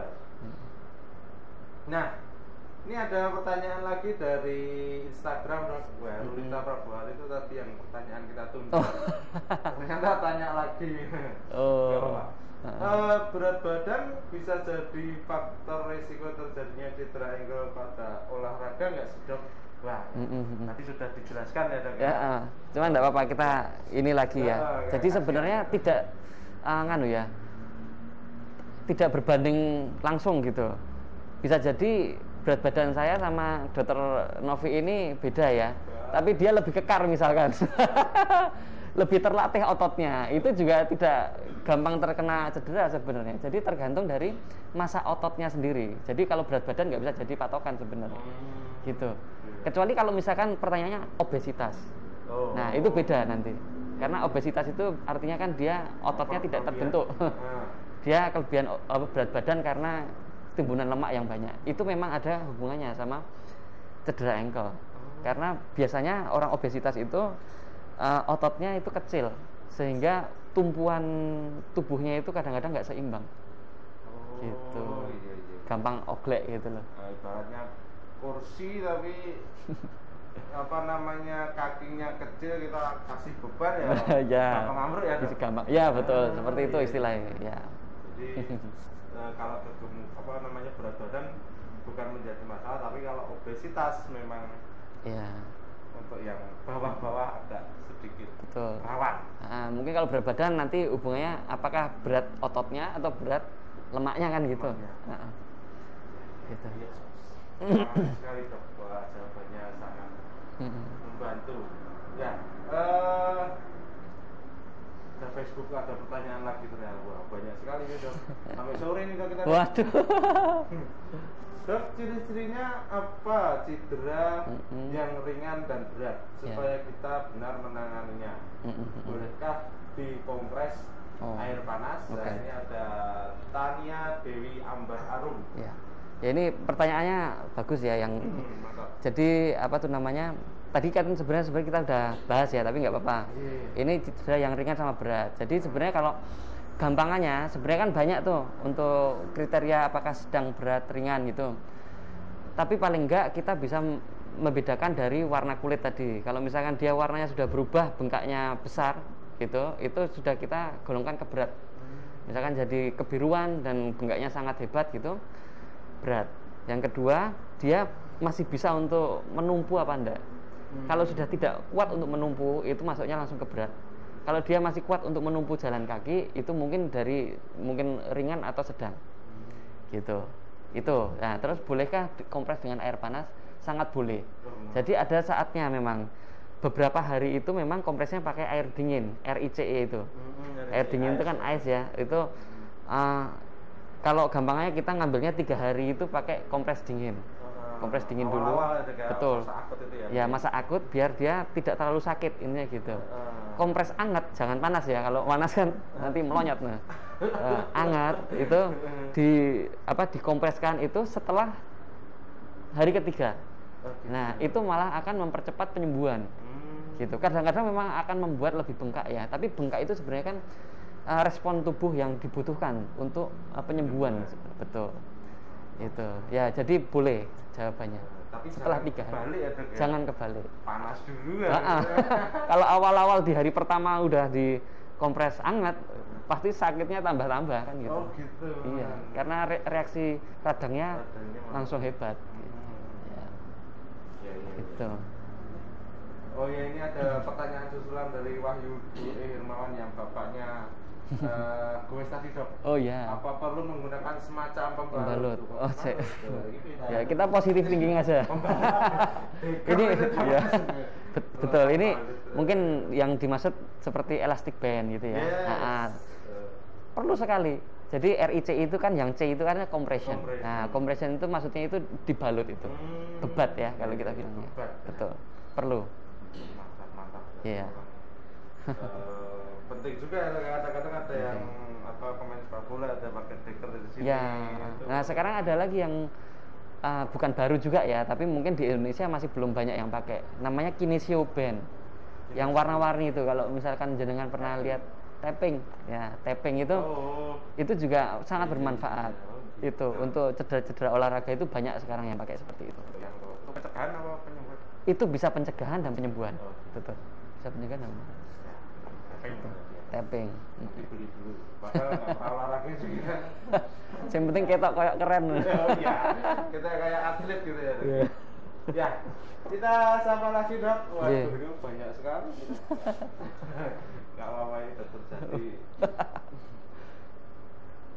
Nah, ini ada pertanyaan lagi dari Instagram Rulita Prabuhari itu tadi yang pertanyaan kita tunda. Ternyata tanya lagi. Berat badan bisa jadi faktor risiko terjadinya cedera ankle pada olahraga nggak sih dok? Wah, tadi sudah dijelaskan ya dok. Cuman nggak apa-apa, kita ini lagi ya. Jadi sebenarnya tidak tidak berbanding langsung gitu. Bisa jadi berat badan saya sama dokter Novi ini beda ya, tapi dia lebih kekar misalkan. Lebih terlatih ototnya, itu juga tidak gampang terkena cedera sebenarnya. Jadi tergantung dari massa ototnya sendiri. Jadi kalau berat badan nggak bisa jadi patokan sebenarnya gitu. Kecuali kalau misalkan pertanyaannya obesitas, nah itu beda nanti, karena obesitas itu artinya kan dia ototnya tidak terbentuk. Dia kelebihan berat badan karena timbunan lemak yang banyak. Itu memang ada hubungannya sama cedera ankle. Karena biasanya orang obesitas itu ototnya itu kecil sehingga tumpuan tubuhnya itu kadang-kadang nggak seimbang. Gitu. Iya. Gampang oglek gitu loh. Ibaratnya kursi tapi kakinya kecil, kita kasih beban ya. Gampang ambruk ya. Gampang. Ya betul, seperti itu istilahnya. Ya. Jadi kalau berat badan bukan menjadi masalah, tapi kalau obesitas memang untuk yang bawah-bawah agak sedikit Betul. rawan. Nah, mungkin kalau berat badan nanti hubungannya apakah berat ototnya atau berat lemaknya kan gitu. Lemaknya. Nah, gitu. Iya. Terima kasih sekali dok, wah jawabannya sangat Mm-mm. membantu. Ya, ada Facebook ada pertanyaan lagi ternyata. Wah, banyak sekali nih dok. Sampai sore nih dok kita. Waduh. Dok, ciri-cirinya apa cedera Mm-mm. yang ringan dan berat supaya kita benar menanganinya? Mm-mm. Bolehkah dikompres Oh. air panas? Oke. Nah, ini ada Tania Dewi Ambar Arum. Ya. Ya ini pertanyaannya bagus ya yang Mantap. jadi apa tuh namanya? Tadi kan sebenarnya kita udah bahas ya, tapi nggak apa-apa. Iya. Ini cedera yang ringan sama berat. Jadi sebenarnya kalau gampangannya sebenarnya kan banyak tuh untuk kriteria apakah sedang, berat, ringan gitu. Tapi paling enggak kita bisa membedakan dari warna kulit tadi. Kalau misalkan dia warnanya sudah berubah, bengkaknya besar gitu, itu sudah kita golongkan ke berat. Misalkan jadi kebiruan dan bengkaknya sangat hebat gitu, berat. Yang kedua, dia masih bisa untuk menumpu apa enggak. Kalau sudah tidak kuat untuk menumpu, itu masuknya langsung ke berat. Kalau dia masih kuat untuk menumpu jalan kaki, itu mungkin ringan atau sedang. Gitu. Itu. Nah, terus bolehkah kompres dengan air panas? Sangat boleh. Jadi ada saatnya memang beberapa hari itu memang kompresnya pakai air dingin, RICE itu. Air dingin itu kan ice ya. Itu kalau gampangnya kita ngambilnya 3 hari itu pakai kompres dingin. Kompres dingin dulu. Awal-awal ada kayak Betul. masa akut itu ya. Ya, masa akut biar dia tidak terlalu sakit intinya gitu. Kompres hangat, jangan panas ya. Kalau panas kan nanti melonyot nah. Hangat itu dikompreskan itu setelah hari ketiga. Nah, itu malah akan mempercepat penyembuhan. Gitu. Kadang-kadang memang akan membuat lebih bengkak ya, tapi bengkak itu sebenarnya kan respon tubuh yang dibutuhkan untuk penyembuhan. Betul. Itu. Ya, jadi boleh jawabannya. Tapi Setelah jangan 3 hari. kebalik ya, Dok, ya? Jangan kebalik. Panas dulu ya. Kalau awal-awal di hari pertama udah dikompres hangat, pasti sakitnya tambah-tambah kan gitu. Oh gitu. Iya, karena reaksi radangnya Radangnya langsung hebat. Ya, Ya, ya, gitu. Oh ya, ini ada pertanyaan susulan dari Wahyu Hirmawan yang bapaknya gue tadi dok. Oh ya. Apa perlu menggunakan semacam Pembalut. Oh, ya ya kita positif thinking aja. Ini ya. Betul. Ini mungkin yang dimaksud seperti elastic band gitu ya. Yes. Perlu sekali. Jadi RIC itu kan yang C itu kan compression. Nah, compression itu maksudnya itu dibalut itu. Bebat ya kalau kita bilangnya. Bebat. Betul. Perlu. Mantap. Iya. Penting juga kadang-kadang ada yang pemain sepak bola ada pakai deker di sini. Ya. gitu. Nah, sekarang ada lagi yang bukan baru juga ya, tapi mungkin di Indonesia masih belum banyak yang pakai. Namanya kinesio band. Yang warna-warni itu kalau misalkan jenengan pernah lihat tapping, ya, tapping itu juga sangat bermanfaat. Itu untuk cedera-cedera olahraga itu banyak sekarang yang pakai seperti itu. Yang pencegahan apa penyembuhan? Itu bisa pencegahan dan penyembuhan. Oh. Betul. Bisa pencegahan dan penyembuhan. Tapping. Tapping. Dibeli dulu. Padahal nggak pernah olahraga sih kita. Yang penting ketok kayak keren. Oh iya, kita kayak atlet gitu ya. Iya. Ya, kita sama lagi dok. Waduh, Iya. ini banyak sekali. Nggak apa-apa ini dokter jadi.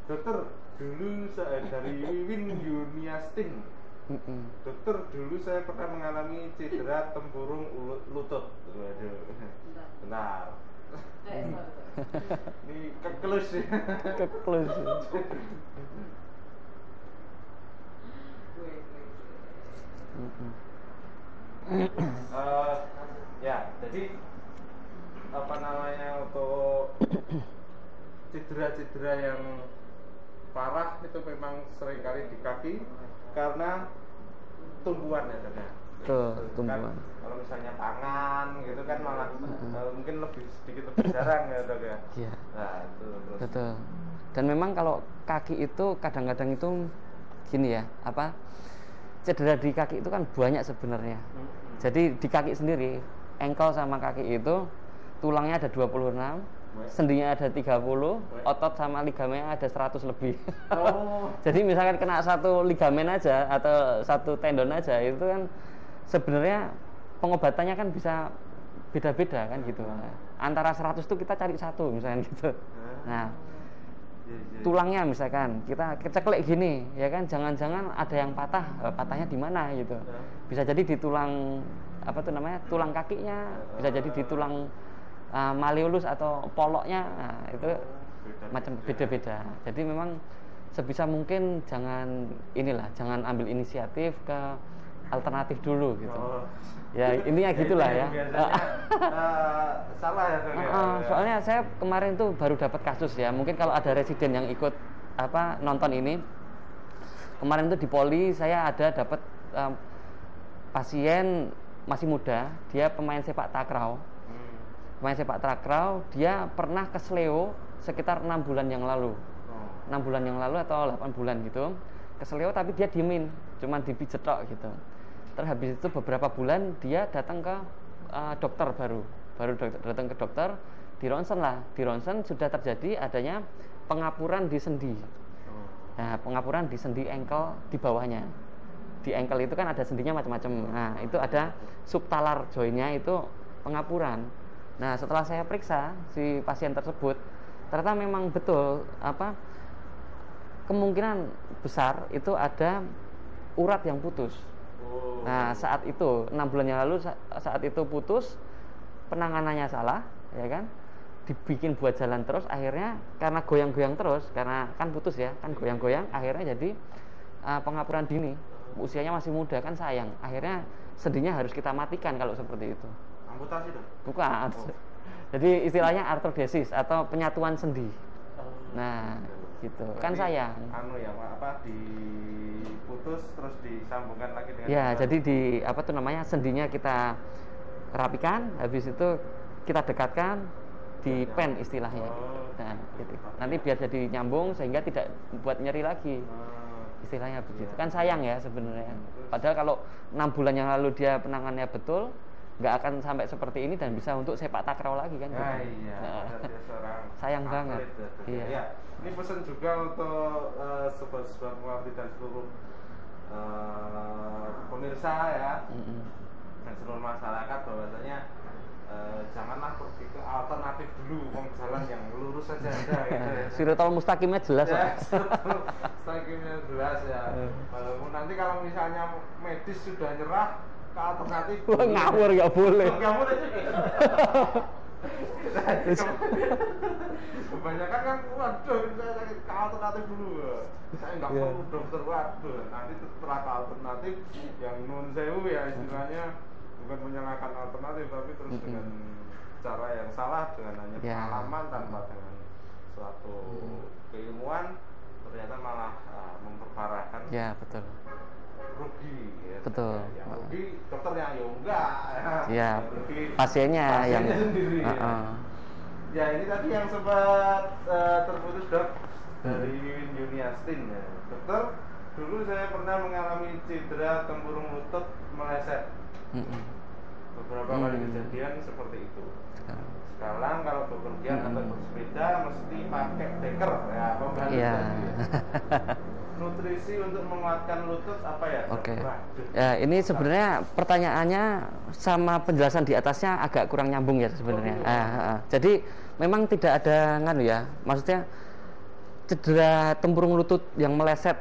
Dokter, dulu saya dari Wiwin Yuniastin. Dokter, dulu saya pernah mengalami cedera tempurung lutut. Waduh, benar. Sorry. Ini kekelus ya. Keklus. Ya, jadi apa namanya untuk cedera-cedera yang parah itu memang seringkali di kaki karena tumbuhan ya dok ya. Tuh, Kan, tumbuhan. kalau misalnya tangan gitu kan malah mungkin sedikit lebih jarang ya dok ya. Iya. Nah itu terus. Betul. Dan memang kalau kaki itu kadang-kadang itu gini ya, cedera di kaki itu kan banyak sebenarnya. Jadi di kaki sendiri, ankle sama kaki itu tulangnya ada 26, sendinya ada 30, otot sama ligamennya ada 100 lebih. Oh. Jadi misalkan kena satu ligamen aja atau satu tendon aja itu kan sebenarnya pengobatannya kan bisa beda-beda kan gitu. Antara 100 tuh kita cari satu misalnya gitu. Nah, tulangnya misalkan kita keceklek gini ya kan, jangan-jangan ada yang patah, patahnya di mana gitu. Bisa jadi di tulang apa tuh namanya, tulang kakinya, bisa jadi di tulang malleolus atau poloknya. Nah, itu macam beda-beda. Jadi memang sebisa mungkin jangan ambil inisiatif ke alternatif dulu gitu. Ya intinya gitulah ya. Salah ya, soalnya saya kemarin tuh baru dapat kasus ya. Mungkin kalau ada residen yang ikut nonton ini, kemarin tuh di Poli saya ada dapat pasien masih muda, dia pemain sepak takraw. Pemain sepak takraw, dia pernah ke Sleo sekitar 6 bulan yang lalu. 6 bulan yang lalu atau 8 bulan gitu. Ke Sleo tapi dia diemin, cuman dipijet tok gitu. Terus habis itu beberapa bulan dia datang ke dokter baru datang ke dokter, di ronsen lah. Di ronsen sudah terjadi adanya pengapuran di sendi. Nah, pengapuran di sendi engkel di bawahnya. Di engkel itu kan ada sendinya macam-macam. Nah, itu ada subtalar jointnya itu pengapuran. Nah, setelah saya periksa si pasien tersebut, ternyata memang betul kemungkinan besar itu ada urat yang putus. Nah, saat itu 6 bulan yang lalu saat itu putus, penanganannya salah, ya kan? Dibikin buat jalan terus, akhirnya karena goyang-goyang terus, karena kan putus ya, kan goyang-goyang, akhirnya jadi pengapuran dini. Usianya masih muda kan sayang. Akhirnya sendinya harus kita matikan kalau seperti itu. Amputasi dong? Bukan. Jadi istilahnya artrodesis atau penyatuan sendi. Nah, gitu. Berarti kan sayang. Diputus terus disambungkan lagi dengan jadi sendinya kita rapikan, habis itu kita dekatkan di pen istilahnya. Nah, gitu. Nanti biar jadi nyambung sehingga tidak buat nyeri lagi. Istilahnya begitu. Kan sayang ya sebenarnya. Padahal kalau 6 bulan yang lalu dia penanganannya betul, nggak akan sampai seperti ini dan bisa untuk sepak takraw lagi kan. Sayang banget. Iya. Ya, ini pesan juga untuk sobat-sobat pengerti dan seluruh pemirsa ya, dan seluruh masyarakat, bahwasanya janganlah pergi ke alternatif dulu, jalan yang lurus saja ada gitu ya. Siratal mustaqimnya jelas ya. Mustaqimnya jelas ya. Walaupun nanti kalau misalnya medis sudah nyerah, ke alternatif ngawur nggak boleh. Ngawur aja. Kebanyakan kan waduh, saya ke alternatif dulu. Saya nggak perlu dokter, waduh. Nanti setelah ke alternatif yang non sewu ya istilahnya, bukan menyalahkan alternatif tapi terus dengan cara yang salah, dengan hanya pengalaman tanpa dengan suatu keilmuan, ternyata malah memperparahkan. Ya, betul. Rugi ya. Betul. Yang rugi dokternya ya enggak ya. Rugi pasiennya yang sendiri. Ya ini tadi yang sempat terputus dok dari Wiwin Yuniastin ya. Dokter, dulu saya pernah mengalami cedera tempurung lutut meleset. Beberapa kali kejadian seperti itu. Sekarang kalau bepergian atau bersepeda mesti pakai deker ya, pembantu. Nutrisi untuk menguatkan lutut apa ya? Oke. Ya, ini sebenarnya pertanyaannya sama penjelasan di atasnya agak kurang nyambung ya sebenarnya. Jadi memang tidak ada maksudnya cedera tempurung lutut yang meleset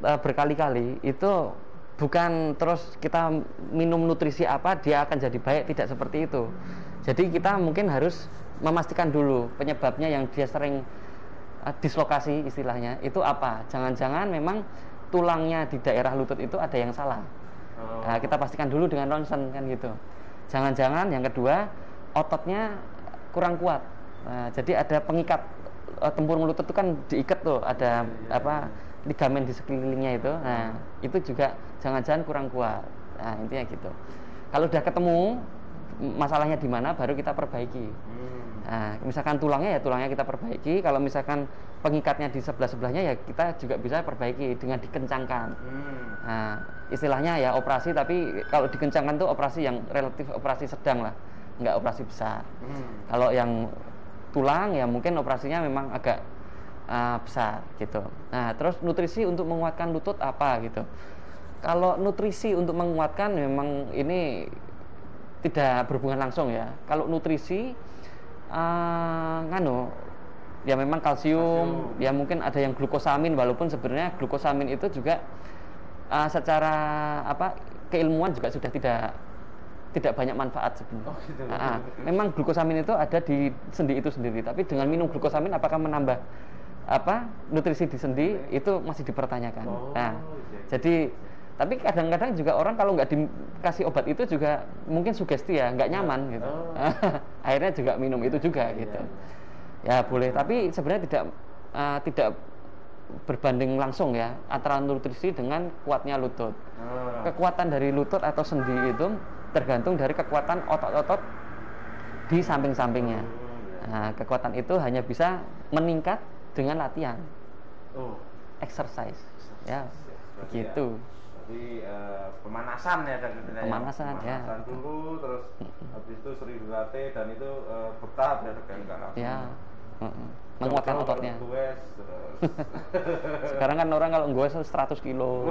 berkali-kali itu bukan terus kita minum nutrisi apa dia akan jadi baik, tidak seperti itu. Jadi kita mungkin harus memastikan dulu penyebabnya yang dia sering dislokasi istilahnya itu apa. Jangan-jangan memang tulangnya di daerah lutut itu ada yang salah. Nah, kita pastikan dulu dengan ronsen kan gitu. Jangan-jangan yang kedua ototnya kurang kuat. Nah, jadi ada pengikat tempurung lutut itu kan diikat tuh, ada ligamen di sekelilingnya itu. Nah, itu juga jangan-jangan kurang kuat. Nah, intinya gitu. Kalau udah ketemu masalahnya di mana, baru kita perbaiki. Nah, misalkan tulangnya kita perbaiki. Kalau misalkan pengikatnya di sebelah-sebelahnya ya kita juga bisa perbaiki dengan dikencangkan. Nah, istilahnya ya operasi, tapi kalau dikencangkan tuh operasi yang relatif operasi sedang lah, nggak operasi besar. Kalau yang tulang ya mungkin operasinya memang agak besar gitu. Nah, terus nutrisi untuk menguatkan lutut apa gitu. Kalau nutrisi untuk menguatkan memang ini tidak berhubungan langsung ya. Kalau nutrisi ya memang kalsium, ya mungkin ada yang glukosamin, walaupun sebenarnya glukosamin itu juga secara keilmuan juga sudah tidak banyak manfaat sebenarnya. Oh, gitu. Memang glukosamin itu ada di sendi itu sendiri, tapi dengan minum glukosamin apakah menambah nutrisi di sendi itu masih dipertanyakan. Jadi tapi kadang-kadang juga orang kalau nggak dikasih obat itu juga mungkin sugesti ya, nggak nyaman gitu. Akhirnya juga minum itu juga gitu. Ya boleh, tapi sebenarnya tidak berbanding langsung ya antara nutrisi dengan kuatnya lutut. Kekuatan dari lutut atau sendi itu tergantung dari kekuatan otot-otot di samping-sampingnya. Nah, kekuatan itu hanya bisa meningkat dengan latihan, exercise, ya, begitu. Jadi pemanasan ya, pemanasan dulu, terus habis itu sering dilatih dan itu bertahap ya, enggak langsung. Ya, menguatkan ototnya. Sekarang kan orang kalau gue 100 kilo.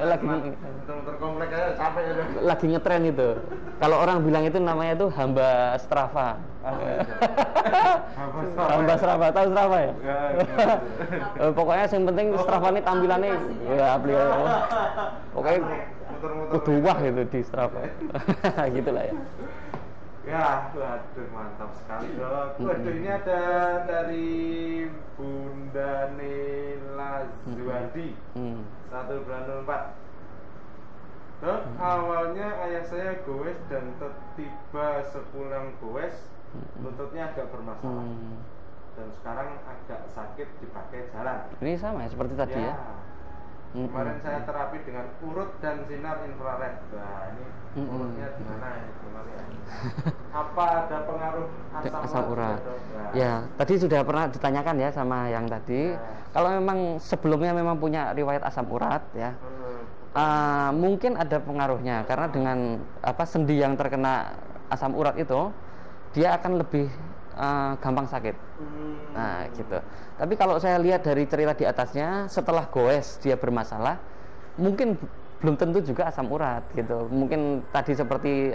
Lagi muter-muter komplek aja capek ya. Lagi ngetren itu. Kalau orang bilang itu namanya itu hamba Strava. Hamba Strava, tahu Strava ya? Pokoknya yang penting Strava ini tampilannya pokoknya kudu wah gitu di Strava. Gitulah ya. Ya, waduh mantap sekali Dok. Waduh, ini ada dari Bunda Nela Zuwandi 1 bulan 04. Dok, awalnya ayah saya goes dan tiba sepulang goes lututnya agak bermasalah dan sekarang agak sakit dipakai jalan. Ini sama ya seperti tadi ya. Kemarin saya terapi dengan urut dan sinar infrared. Nah, ini urutnya di mana ya sebenarnya? Apa ada pengaruh asam urat? Nah. Ya, tadi sudah pernah ditanyakan ya sama yang tadi. Kalau memang sebelumnya memang punya riwayat asam urat ya, mungkin ada pengaruhnya karena dengan sendi yang terkena asam urat itu dia akan lebih gampang sakit. Nah, gitu. Tapi kalau saya lihat dari cerita di atasnya, setelah goes dia bermasalah, mungkin belum tentu juga asam urat gitu. Mungkin tadi seperti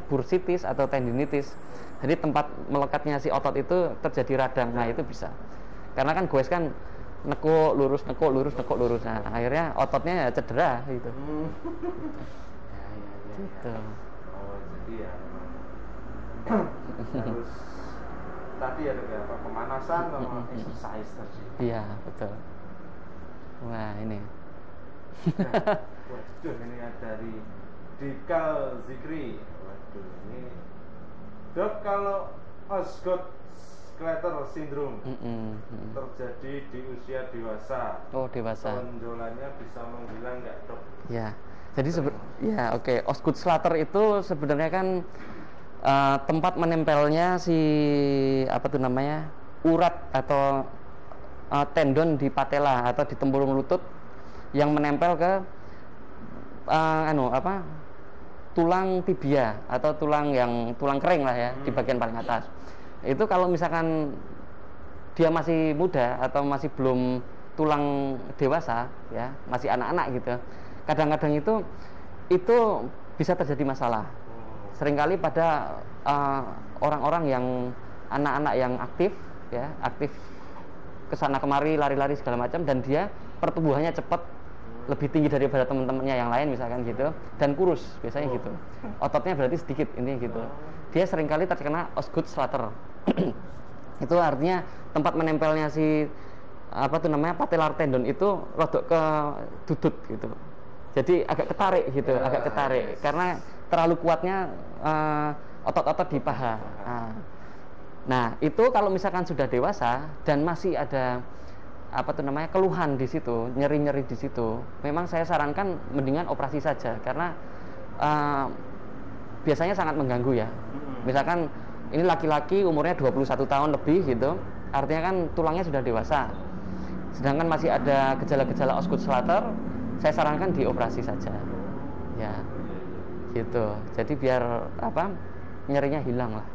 bursitis atau tendinitis. Jadi tempat melekatnya si otot itu terjadi radang. Nah, itu bisa. Karena kan goes kan nekuk lurus. Nah, akhirnya ototnya ya cedera gitu. Gitu. Oh, jadi ya harus tadi ya pemanasan sama exercise tadi. Iya, betul. Wah, ini. Waduh, ini ada dari Dikal Zikri. Waduh, ini Dok, kalau Osgood-Schlatter syndrome terjadi di usia dewasa. Oh, dewasa. Tonjolannya bisa menghilang nggak, Dok? Ya. Jadi Osgood-Schlatter itu sebenarnya kan tempat menempelnya si urat atau tendon di patella atau di tempurung lutut yang menempel ke tulang tibia atau tulang kering lah ya, di bagian paling atas. Itu kalau misalkan dia masih muda atau masih belum tulang dewasa ya, masih anak-anak gitu, kadang-kadang itu bisa terjadi masalah. Seringkali pada orang-orang yang anak-anak yang aktif kesana kemari, lari-lari segala macam, dan dia pertumbuhannya cepat, lebih tinggi daripada teman-temannya yang lain misalkan gitu, dan kurus biasanya gitu. Ototnya berarti sedikit intinya gitu. Dia seringkali terkena Osgood-Schlatter. Itu artinya tempat menempelnya si patellar tendon itu rodok ke dudut gitu. Jadi agak ketarik karena terlalu kuatnya otot-otot di paha. Nah, itu kalau misalkan sudah dewasa dan masih ada keluhan di situ, nyeri-nyeri di situ, memang saya sarankan mendingan operasi saja karena biasanya sangat mengganggu ya. Misalkan ini laki-laki umurnya 21 tahun lebih gitu, artinya kan tulangnya sudah dewasa. Sedangkan masih ada gejala-gejala Osgood-Schlatter, saya sarankan dioperasi saja. Ya. Gitu. Jadi biar nyerinya hilang lah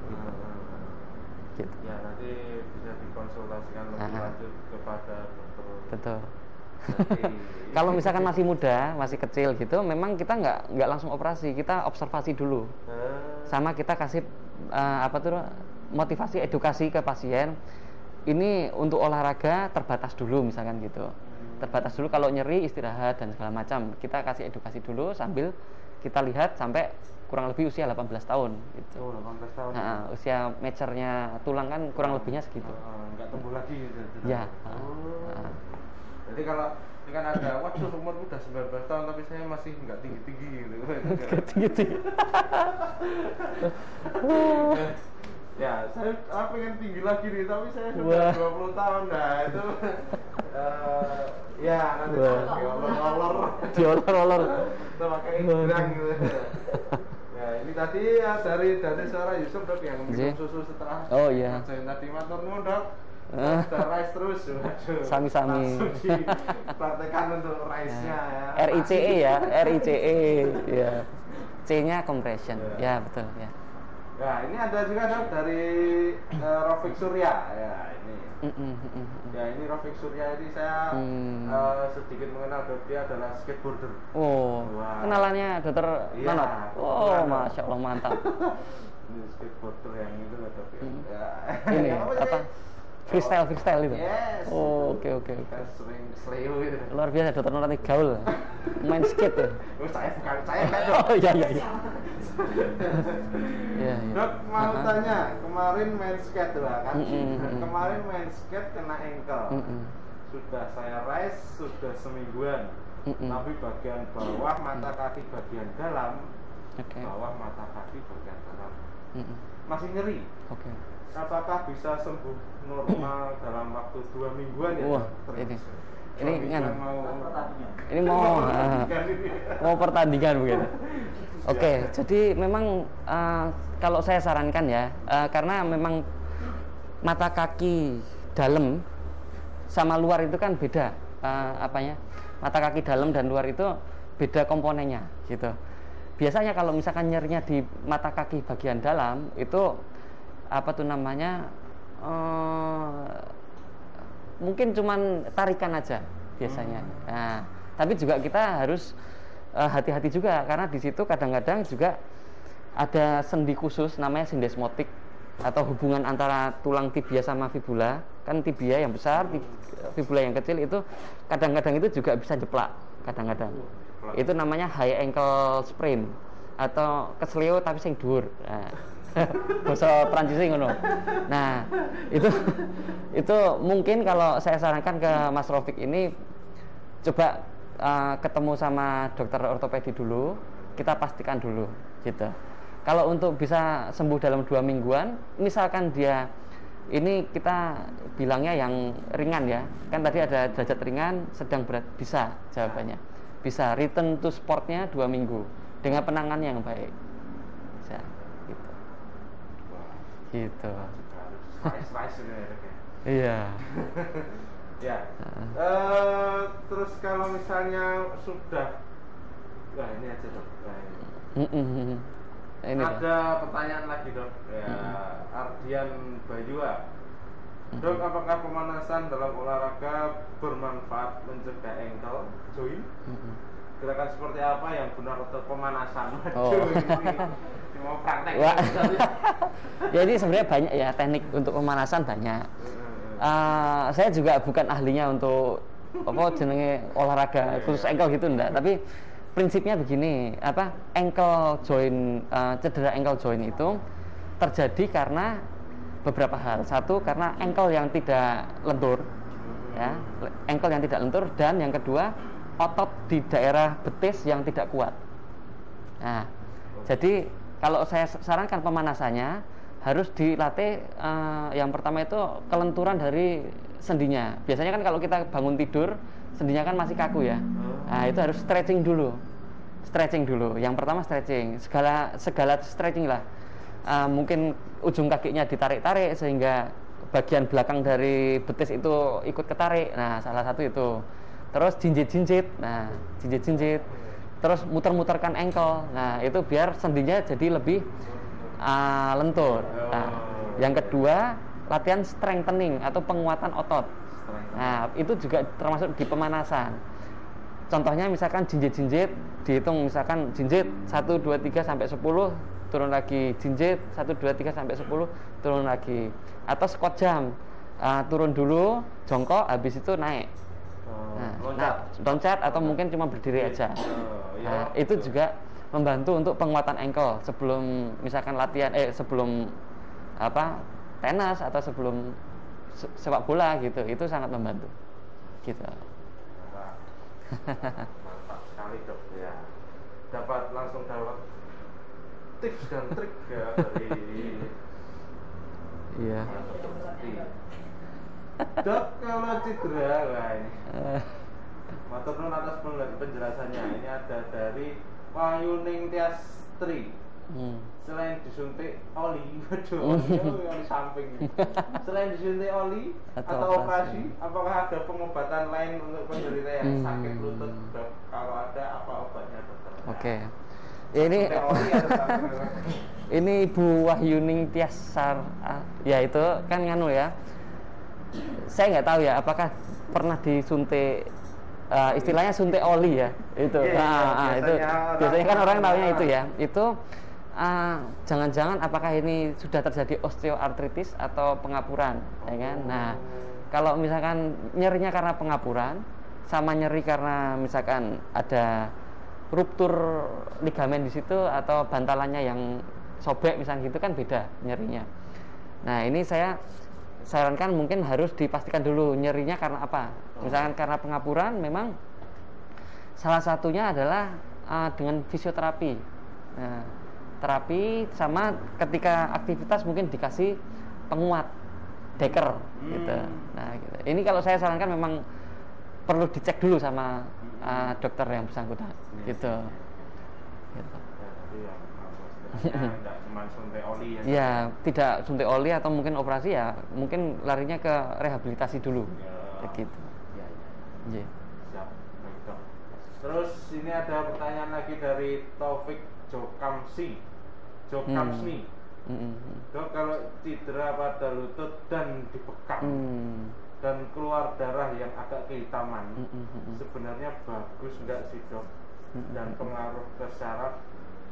gitu. Ya, nanti bisa dikonsultasikan lebih lanjut kepada dokter. Betul. Kalau misalkan masih muda, masih kecil gitu, memang kita nggak langsung operasi, kita observasi dulu. Sama kita kasih motivasi edukasi ke pasien. Ini untuk olahraga terbatas dulu misalkan gitu. Terbatas dulu, kalau nyeri istirahat dan segala macam. Kita kasih edukasi dulu sambil kita lihat sampai kurang lebih usia 18 tahun gitu. 18 tahun. Nah, usia mature-nya tulang kan kurang lebihnya segitu. Nggak tumbuh lagi gitu. Ya. Jadi kalau ini kan ada, waduh umur udah 19 tahun tapi saya masih nggak tinggi-tinggi gitu. Tinggi-tinggi. Ya, saya pengen tinggi lagi nih, tapi saya sudah 20 tahun. Nah, itu ya nanti diolor-olor. Kita pakai Instagram gitu. Ya, ini tadi ya dari suara Yusuf Dok yang minum susu setelah yang tadi matur nuwun Dok. Sudah rise terus, waduh. Sami-sami. Langsung dipraktekkan untuk rise-nya ya. RICE ya, RICE ya. C-nya compression. Ya, betul ya. Ya, ini ada juga Dok dari Rofik Surya ya ini. Ya, ini Rofik Surya ini saya sedikit mengenal Dok, dia adalah skateboarder. Oh, kenalannya Dokter Nonot. Oh, Masya Allah mantap. Ini skateboarder yang itu loh Dok. Ya. Ini apa? Freestyle itu. Yes. Oh, oke. Kita sering seleo gitu. Luar biasa Dokter Nonot gaul. Main skate tuh. Oh, saya enggak Dok. Oh, iya. Iya. Dok, mau tanya, kemarin main skate tuh kan? Kemarin main skate kena ankle. Sudah saya rise sudah semingguan. Tapi bagian bawah mata kaki bagian dalam, bawah mata kaki bagian dalam masih nyeri. Oke. Apakah bisa sembuh normal dalam waktu 2 mingguan ya? Wah, ini mau pertandingan begitu. Oke, jadi memang kalau saya sarankan ya, karena memang mata kaki dalam sama luar itu kan beda, mata kaki dalam dan luar itu beda komponennya gitu. Biasanya kalau misalkan nyerinya di mata kaki bagian dalam itu mungkin cuman tarikan aja biasanya. Nah, tapi juga kita harus hati-hati juga karena di situ kadang-kadang juga ada sendi khusus namanya sindesmotik atau hubungan antara tulang tibia sama fibula. Kan tibia yang besar, fibula yang kecil itu kadang-kadang itu juga bisa jeplak kadang-kadang. Itu namanya high ankle sprain atau kesleo tapi sing dhuwur. Nah, bahasa Prancis ngono. Nah, itu mungkin kalau saya sarankan ke Mas Rofik ini coba ketemu sama dokter ortopedi dulu, kita pastikan dulu gitu. Kalau untuk bisa sembuh dalam 2 mingguan, misalkan dia ini kita bilangnya yang ringan ya. Kan tadi ada derajat ringan, sedang, berat, bisa jawabannya. Bisa return to sportnya 2 minggu dengan penanganan yang baik. Bisa gitu. Gitu. Iya. Ya. Terus kalau misalnya sudah, ini aja Dok. Ini ada pertanyaan lagi Dok. Ya, Ardian Bayua. Dok, apakah pemanasan dalam olahraga bermanfaat mencegah ankle joint? Gerakan seperti apa yang benar untuk pemanasan? Ini mau praktek. Jadi sebenarnya banyak ya teknik untuk pemanasan banyak. Saya juga bukan ahlinya untuk jenenge olahraga khusus ankle gitu enggak, tapi prinsipnya begini, ankle joint, cedera ankle joint itu terjadi karena beberapa hal. Satu, karena ankle yang tidak lentur, ya, ankle yang tidak lentur, dan yang kedua otot di daerah betis yang tidak kuat. Nah, jadi kalau saya sarankan pemanasannya harus dilatih. Yang pertama itu kelenturan dari sendinya. Biasanya kan kalau kita bangun tidur, sendinya kan masih kaku ya. Nah, itu harus stretching dulu. Yang pertama stretching. Segala stretching lah. Mungkin ujung kakinya ditarik-tarik sehingga bagian belakang dari betis itu ikut ketarik. Nah, salah satu itu. Terus jinjit. Nah, jinjit. Terus muter-muterkan ankle. Nah, itu biar sendinya jadi lebih lentur. Nah, yang kedua, latihan strengthening atau penguatan otot. Nah, itu juga termasuk di pemanasan. Contohnya misalkan jinjit-jinjit, dihitung misalkan jinjit 1, 2, 3 sampai 10, turun lagi, jinjit 1, 2, 3 sampai 10, turun lagi. Atau squat jam, turun dulu, jongkok, habis itu naik. Loncat atau mungkin cuma berdiri aja. Nah, itu juga membantu untuk penguatan ankle sebelum misalkan latihan sebelum tenis atau sebelum sepak bola gitu. Itu sangat membantu. Gitu. Mantap sekali dok ya. Langsung dapat tips dan trik ya dari iya. Dok, kalau cedera, wah ini matur nuwun atas penjelasannya. Ini ada dari Wahyuning Tiastri. Selain disuntik oli, oli samping. Selain disuntik oli atau operasi, apakah ada pengobatan lain untuk penderita yang sakit lutut, dok? Kalau ada, apa obatnya, dokter? Oke. Ya, ini Ibu Wahyuning Tiasar, ya itu kan nganu ya. Saya nggak tahu ya apakah pernah disuntik istilahnya suntik oli ya itu. Itu biasanya kan orang taunya itu ya. Itu jangan-jangan apakah ini sudah terjadi osteoartritis atau pengapuran, ya kan? Nah, kalau misalkan nyerinya karena pengapuran sama nyeri karena misalkan ada ruptur ligamen di situ atau bantalannya yang sobek misalnya gitu kan beda nyerinya. Nah, ini saya sarankan mungkin harus dipastikan dulu nyerinya karena apa. Misalkan karena pengapuran, memang salah satunya adalah dengan fisioterapi. Nah, terapi sama ketika aktivitas mungkin dikasih penguat deker gitu. Nah, gitu. Ini kalau saya sarankan memang perlu dicek dulu sama dokter yang bersangkutan gitu. Tidak cuma suntik oli ya. Ya, tidak suntik oli atau mungkin operasi ya, mungkin larinya ke rehabilitasi dulu. Gitu. Iya. Siap, baik dok. Terus ini ada pertanyaan lagi dari Taufik Jokamsi. Dok, kalau cedera pada lutut dan dibekam dan keluar darah yang agak kehitaman, sebenarnya bagus nggak sih dok? Dan pengaruh ke syaraf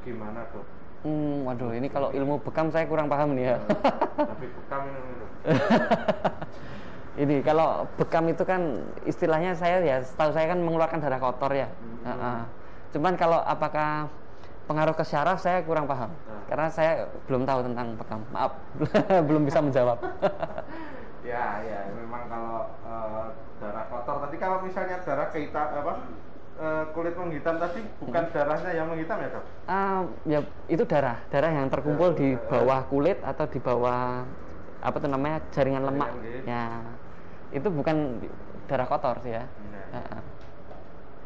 gimana dok? Waduh, ini kalau ilmu bekam saya kurang paham nih ya. Tapi bekam ini dok. Ini kalau bekam itu kan istilahnya setahu saya kan mengeluarkan darah kotor ya. Cuman kalau apakah pengaruh ke syaraf saya kurang paham. Karena saya belum tahu tentang bekam. Maaf, belum bisa menjawab. Ya, memang kalau darah kotor tadi, kalau misalnya darah kulit menghitam tadi bukan darahnya yang menghitam ya dok? Ya itu darah yang terkumpul di bawah kulit atau di bawah jaringan lemak. Ya, itu bukan darah kotor sih ya.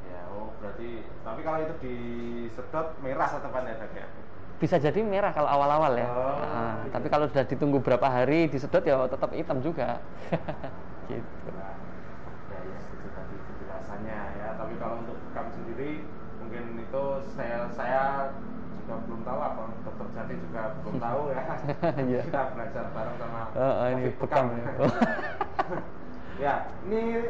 Ya, berarti tapi kalau itu disedot merah setepannya dok ya? Bisa jadi merah kalau awal-awal ya. Tapi kalau sudah ditunggu berapa hari disedot ya tetap hitam juga. Gitu. Itu tadi penjelasannya ya. Tapi kalau untuk bekam sendiri mungkin itu saya juga belum tahu, apa dokter Jati juga belum tahu ya. Kita belajar bareng sama ini bekam. Ya, ini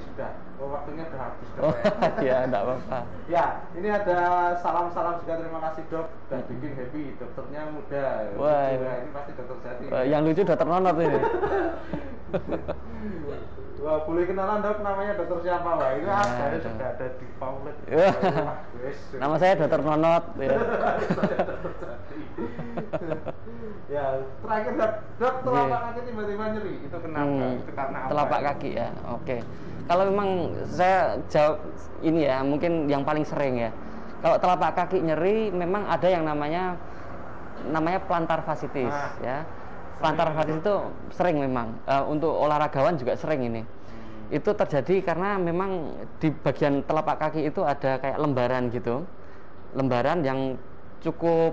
sudah waktunya sudah habis dok ya. Enggak apa-apa. Ya, ini ada salam-salam juga, terima kasih dok, dan bikin happy, dokternya muda. Wah, ini pasti dokter Jati. Yang lucu dokter Nonot ini. Wah, boleh kenalan dok, namanya dokter siapa? Wah, ini sudah ada di Paulet. Nama saya dokter Nonot. Ya, terakhir dok, telapak kaki tiba-tiba nyeri, itu kenapa? Itu karena apa? Telapak kaki ya, oke. Kalau memang saya jawab ini ya, mungkin yang paling sering ya. Kalau telapak kaki nyeri, memang ada yang namanya plantar fasciitis ya. Plantar fasciitis itu sering memang untuk olahragawan juga sering ini. Itu terjadi karena memang di bagian telapak kaki itu ada kayak lembaran gitu, lembaran yang cukup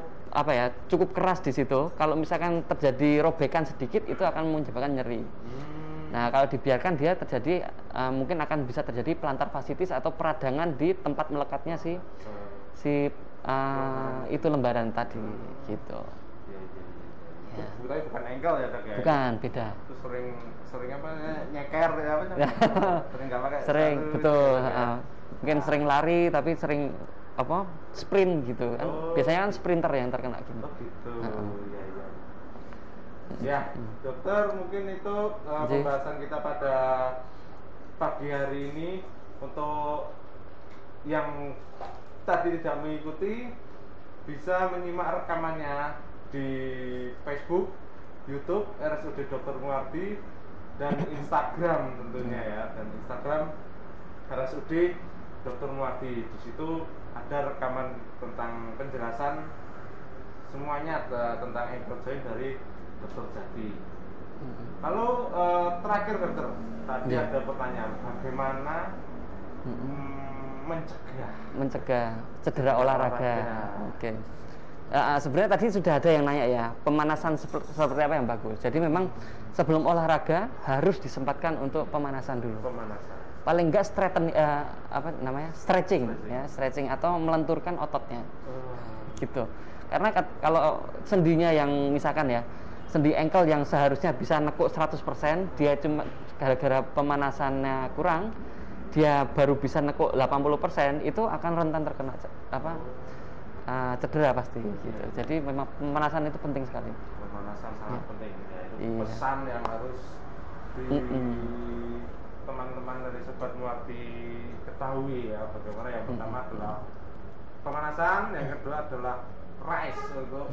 keras di situ. Kalau misalkan terjadi robekan sedikit itu akan menyebabkan nyeri. Nah, kalau dibiarkan dia terjadi mungkin akan bisa terjadi plantar fasciitis atau peradangan di tempat melekatnya itu lembaran tadi gitu. Ya. Tapi bukan ankle ya dok ya? Bukan, beda. Itu sering apa nyeker ya apa? Sering nggak pakai. Sering, sepatu betul. gitu ya. Mungkin sering lari tapi sering apa sprint gitu kan. Oh. Biasanya kan sprinter yang terkena gini. Oh gitu. Heeh. Ya ya. Ya, dokter mungkin itu pembahasan kita pada pagi hari ini. Untuk yang tadi tidak mengikuti bisa menyimak rekamannya di Facebook, YouTube RSUD Dr. Muardi dan Instagram tentunya ya, dan Instagram RSUD Dr. Muardi. Di situ ada rekaman tentang penjelasan semuanya tentang ankle joint dari Dr. Jati. Lalu terakhir dokter, tadi ada pertanyaan bagaimana mencegah cedera olahraga. Oke. Sebenarnya tadi sudah ada yang nanya ya, pemanasan seperti apa yang bagus. Jadi memang sebelum olahraga harus disempatkan untuk pemanasan dulu. Paling enggak stretching ya, stretching atau melenturkan ototnya. Gitu. Karena kalau sendinya yang misalkan ya, sendi ankle yang seharusnya bisa nekuk 100%, dia cuma gara-gara pemanasannya kurang, dia baru bisa nekuk 80%, itu akan rentan terkena cedera pasti gitu. Jadi memang pemanasan itu penting sekali. Pemanasan sangat penting ya. Itu Iya. pesan yang harus teman-teman dari Sobat Muardi ketahui ya. Bagaimana yang pertama adalah pemanasan, yang kedua adalah rise untuk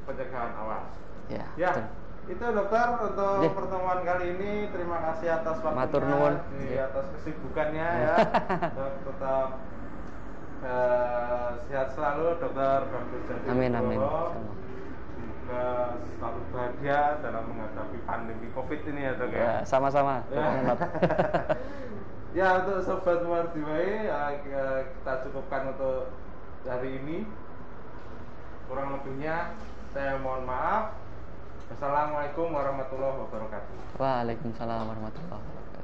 pencegahan awal. Ya. Ya. Itu dokter untuk pertemuan kali ini. Terima kasih atas Matur waktunya, nuwun. atas kesibukannya ya. Tetap sehat selalu dokter Bagus Jati. Amin. Semoga selalu bahagia dalam menghadapi pandemi COVID ini ya dok ya. Ya, sama-sama. Ya. Ya, untuk Sobat Muardi kita cukupkan untuk hari ini. Kurang lebihnya saya mohon maaf. Assalamualaikum warahmatullahi wabarakatuh. Waalaikumsalam warahmatullahi wabarakatuh.